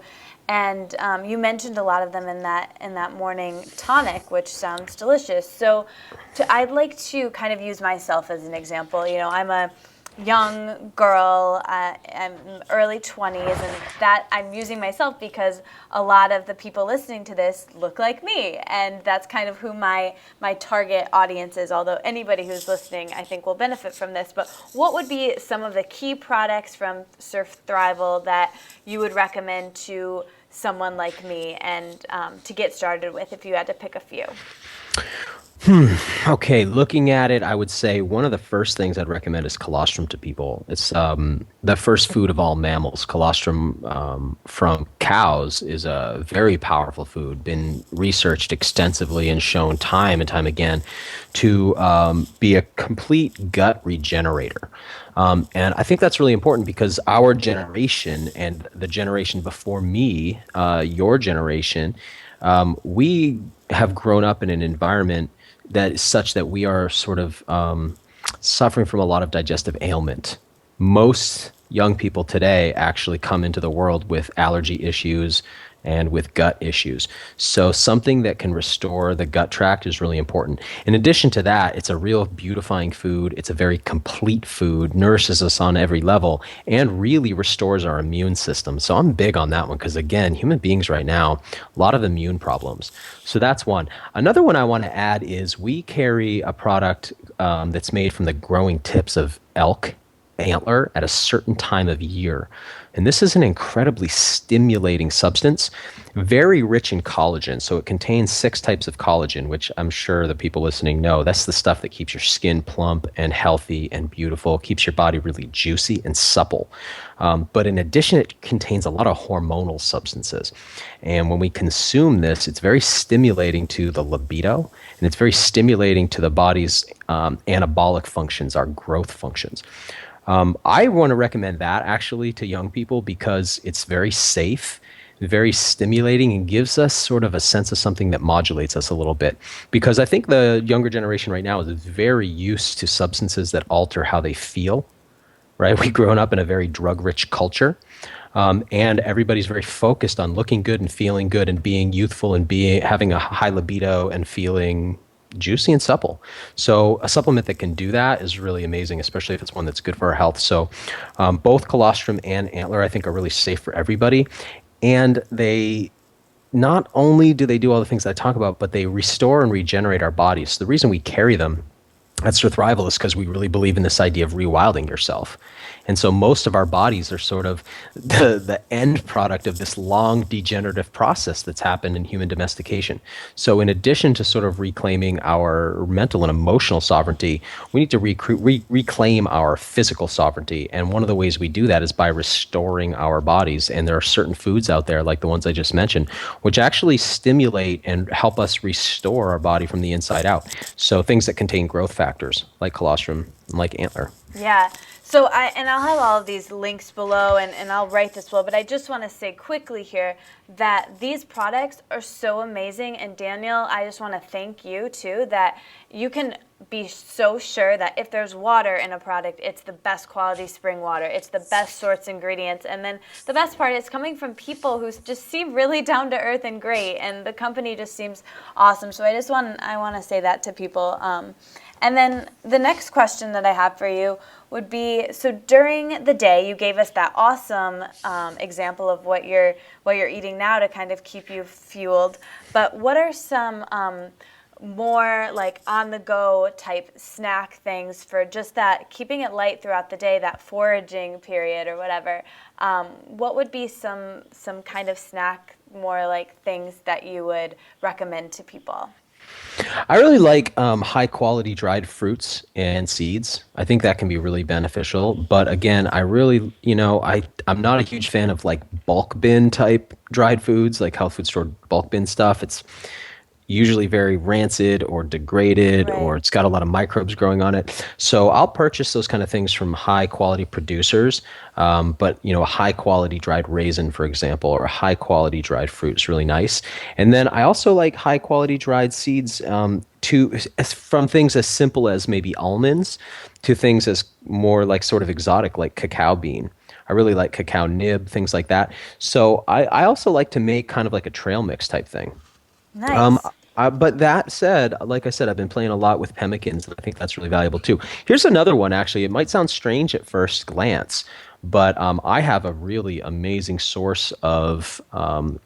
And you mentioned a lot of them in that morning tonic, which sounds delicious. So I'd like to kind of use myself as an example. I'm a young girl. I'm early 20s, and that I'm using myself because a lot of the people listening to this look like me, and that's kind of who my target audience is. Although anybody who's listening, I think, will benefit from this. But what would be some of the key products from Surthrival that you would recommend to someone like me and to get started with, if you had to pick a few? Okay, looking at it, I would say one of the first things I'd recommend is colostrum to people. It's the first food of all mammals. Colostrum from cows is a very powerful food, been researched extensively and shown time and time again to be a complete gut regenerator. And I think that's really important because our generation and the generation before me, your generation, we have grown up in an environment that is such that we are sort of suffering from a lot of digestive ailment. Most young people today actually come into the world with allergy issues, and with gut issues. So something that can restore the gut tract is really important. In addition to that, it's a real beautifying food. It's a very complete food, nourishes us on every level, and really restores our immune system. So I'm big on that one because, again, human beings right now, a lot of immune problems. So that's one. Another one I want to add is we carry a product that's made from the growing tips of elk antler at a certain time of year. And this is an incredibly stimulating substance, very rich in collagen. So it contains 6 types of collagen, which I'm sure the people listening know. That's the stuff that keeps your skin plump and healthy and beautiful, keeps your body really juicy and supple. But in addition, it contains a lot of hormonal substances. And when we consume this, it's very stimulating to the libido, and it's very stimulating to the body's anabolic functions, our growth functions. I want to recommend that actually to young people because it's very safe, very stimulating, and gives us sort of a sense of something that modulates us a little bit. Because I think the younger generation right now is very used to substances that alter how they feel, right? We've grown up in a very drug-rich culture. And everybody's very focused on looking good and feeling good and being youthful and having a high libido and feeling juicy and supple. So a supplement that can do that is really amazing, especially if it's one that's good for our health. So both colostrum and antler, I think, are really safe for everybody. And they not only do they do all the things that I talk about, but they restore and regenerate our bodies. So the reason we carry them at Surthrival is because we really believe in this idea of rewilding yourself. And so most of our bodies are sort of the end product of this long degenerative process that's happened in human domestication. So in addition to sort of reclaiming our mental and emotional sovereignty, we need to reclaim our physical sovereignty. And one of the ways we do that is by restoring our bodies. And there are certain foods out there, like the ones I just mentioned, which actually stimulate and help us restore our body from the inside out. So things that contain growth factors, like colostrum and like antler. Yeah. So I'll have all of these links below, and I'll write this below, but I just want to say quickly here that these products are so amazing. And Daniel, I just want to thank you too, that you can be so sure that if there's water in a product, it's the best quality spring water. It's the best sorts ingredients. And then the best part is coming from people who just seem really down to earth and great, and the company just seems awesome. So I want to say that to people. And then the next question that I have for you would be, so during the day, you gave us that awesome example of what you're eating now to kind of keep you fueled. But what are some more like on-the-go type snack things for just that, keeping it light throughout the day, that foraging period or whatever? What would be some kind of snack, more like things that you would recommend to people? I really like high quality dried fruits and seeds. I think that can be really beneficial. But again, I really, I'm not a huge fan of like bulk bin type dried foods, like health food store bulk bin stuff. It's usually very rancid or degraded, Right. or it's got a lot of microbes growing on it. So I'll purchase those kind of things from high quality producers. But a high quality dried raisin, for example, or a high quality dried fruit is really nice. And then I also like high quality dried seeds from things as simple as maybe almonds to things as more like sort of exotic, like cacao bean. I really like cacao nib, things like that. So I also like to make kind of like a trail mix type thing. Nice. But that said, like I said, I've been playing a lot with pemmicans, and I think that's really valuable too. Here's another one, actually. It might sound strange at first glance, but I have a really amazing source of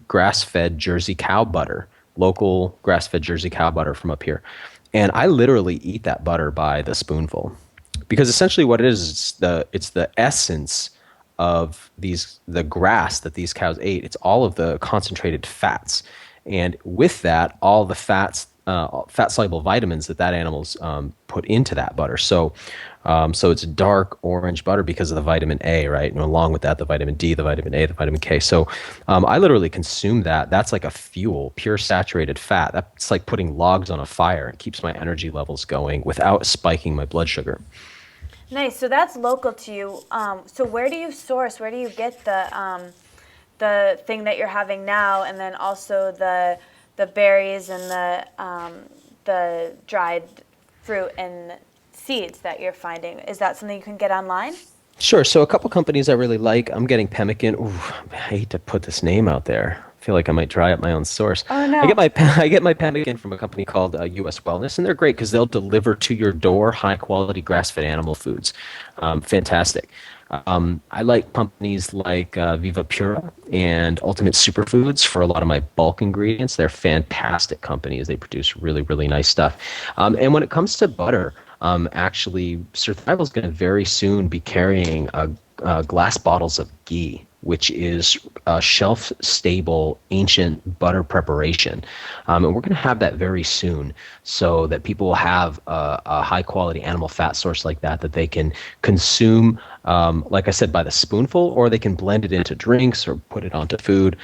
grass-fed Jersey cow butter, local grass-fed Jersey cow butter from up here. And I literally eat that butter by the spoonful. Because essentially what it is, it's the essence of the grass that these cows ate. It's all of the concentrated fats. And with that, all the fat-soluble vitamins that animal's put into that butter. So it's dark orange butter because of the vitamin A, right? And along with that, the vitamin D, the vitamin A, the vitamin K. So I literally consume that. That's like a fuel, pure saturated fat. That's like putting logs on a fire. It keeps my energy levels going without spiking my blood sugar. Nice. So that's local to you. So where do you source? Where do you get the thing that you're having now, and then also the berries and the dried fruit and seeds that you're finding? Is that something you can get online? Sure. So a couple companies I really like. I'm getting pemmican. Ooh, I hate to put this name out there, feel like I might dry up my own source. Oh I get no. my I get my pemmican from a company called U.S. Wellness, and they're great because they'll deliver to your door high quality grass fed animal foods. Fantastic. I like companies like Viva Pura and Ultimate Superfoods for a lot of my bulk ingredients. They're fantastic companies. They produce really, really nice stuff. And when it comes to butter, actually, Surthrival is going to very soon be carrying glass bottles of ghee, which is a shelf-stable ancient butter preparation. And we're going to have that very soon so that people will have a high-quality animal fat source like that they can consume, like I said, by the spoonful, or they can blend it into drinks or put it onto food,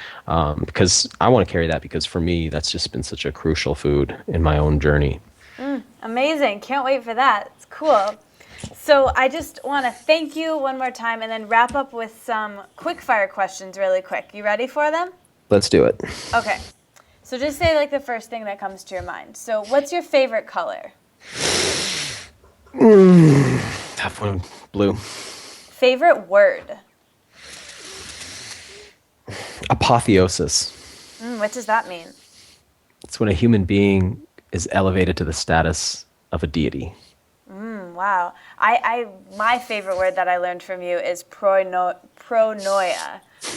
because I want to carry that because for me, that's just been such a crucial food in my own journey. Amazing. Can't wait for that. It's cool. So I just want to thank you one more time and then wrap up with some quick fire questions really quick. You ready for them? Let's do it. Okay. So just say like the first thing that comes to your mind. So what's your favorite color? Tough one. Blue. Favorite word? Apotheosis. What does that mean? It's when a human being is elevated to the status of a deity. Wow. My favorite word that I learned from you is pronoia,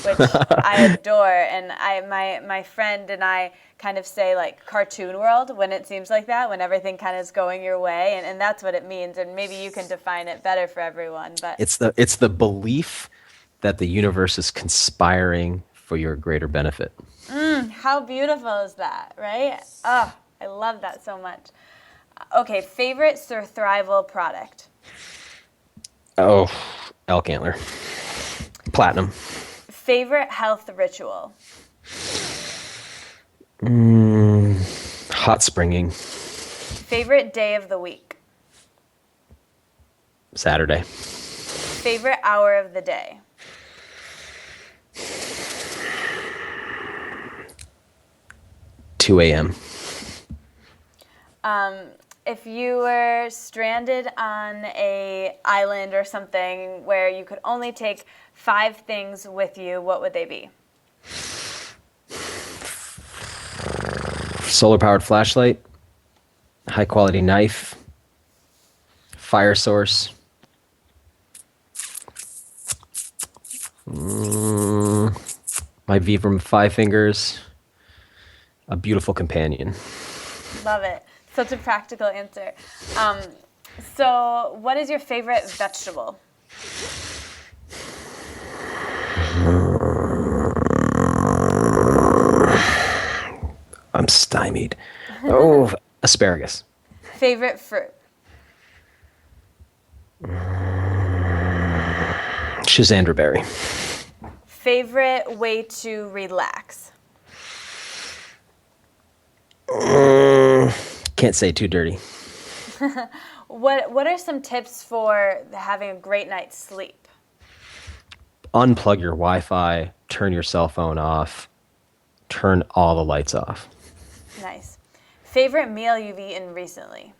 which I adore. And my friend and I kind of say like cartoon world when it seems like that, when everything kind of is going your way. And that's what it means. And maybe you can define it better for everyone. But it's the belief that the universe is conspiring for your greater benefit. How beautiful is that, right? Oh, I love that so much. Okay, favorite Surthrival product? Oh, elk antler. Platinum. Favorite health ritual? Hot springing. Favorite day of the week? Saturday. Favorite hour of the day? 2 a.m. If you were stranded on an island or something where you could only take 5 things with you, what would they be? Solar-powered flashlight, high-quality knife, fire source, my Vibram 5 fingers, a beautiful companion. Love it. Such a practical answer. So what is your favorite vegetable? I'm stymied. Oh, asparagus. Favorite fruit? Schisandra berry. Favorite way to relax? Can't say too dirty. What are some tips for having a great night's sleep? Unplug your Wi-Fi, turn your cell phone off, turn all the lights off. Nice. Favorite meal you've eaten recently?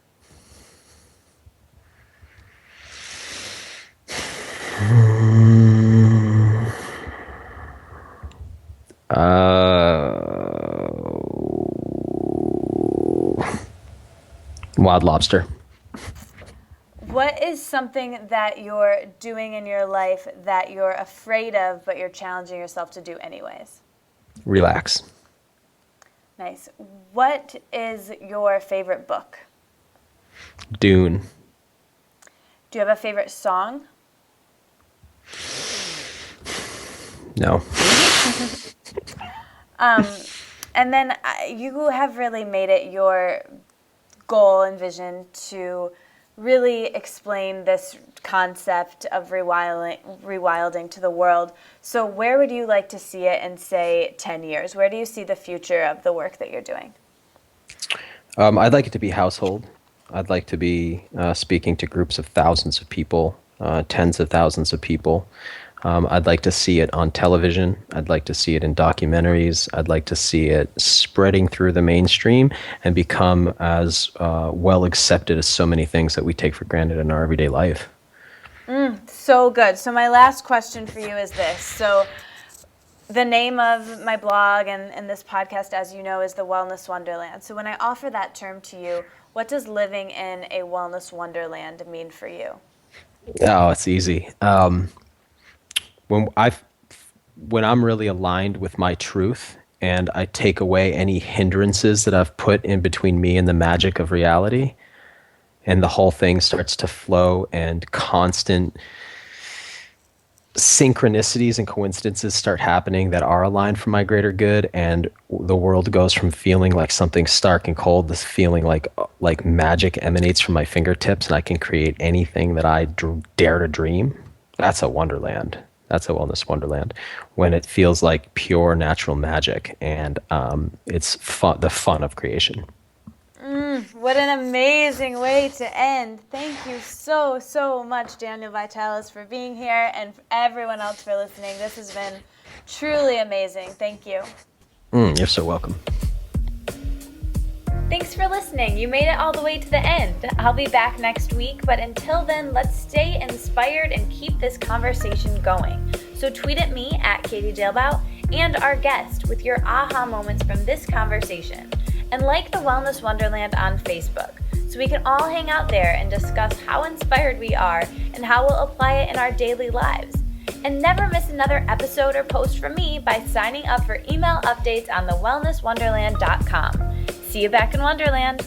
Wild lobster. What is something that you're doing in your life that you're afraid of, but you're challenging yourself to do anyways? Relax. Nice. What is your favorite book? Dune. Do you have a favorite song? No. And then you have really made it your goal and vision to really explain this concept of rewilding to the world. So where would you like to see it in, say, 10 years? Where do you see the future of the work that you're doing? I'd like it to be household. I'd like to be speaking to groups of thousands of people, tens of thousands of people. I'd like to see it on television. I'd like to see it in documentaries. I'd like to see it spreading through the mainstream and become as well accepted as so many things that we take for granted in our everyday life. So good. So my last question for you is this. So The name of my blog and this podcast, as you know, is the Wellness Wonderland. So when I offer that term to you, what does living in a wellness wonderland mean for you? Oh, it's easy. When I'm really aligned with my truth and I take away any hindrances that I've put in between me and the magic of reality, and the whole thing starts to flow and constant synchronicities and coincidences start happening that are aligned for my greater good, and the world goes from feeling like something stark and cold, this feeling like magic emanates from my fingertips and I can create anything that I dare to dream. That's a wonderland. That's a wellness wonderland, when it feels like pure natural magic, and it's fun, the fun of creation. What an amazing way to end. Thank you so, so much, Daniel Vitalis, for being here, and everyone else for listening. This has been truly amazing. Thank you. You're so welcome. Thanks for listening. You made it all the way to the end. I'll be back next week, but until then, let's stay inspired and keep this conversation going. So tweet at me at Katie Dalebout and our guest with your aha moments from this conversation. And like the Wellness Wonderland on Facebook, so we can all hang out there and discuss how inspired we are and how we'll apply it in our daily lives. And never miss another episode or post from me by signing up for email updates on thewellnesswonderland.com. See you back in Wonderland.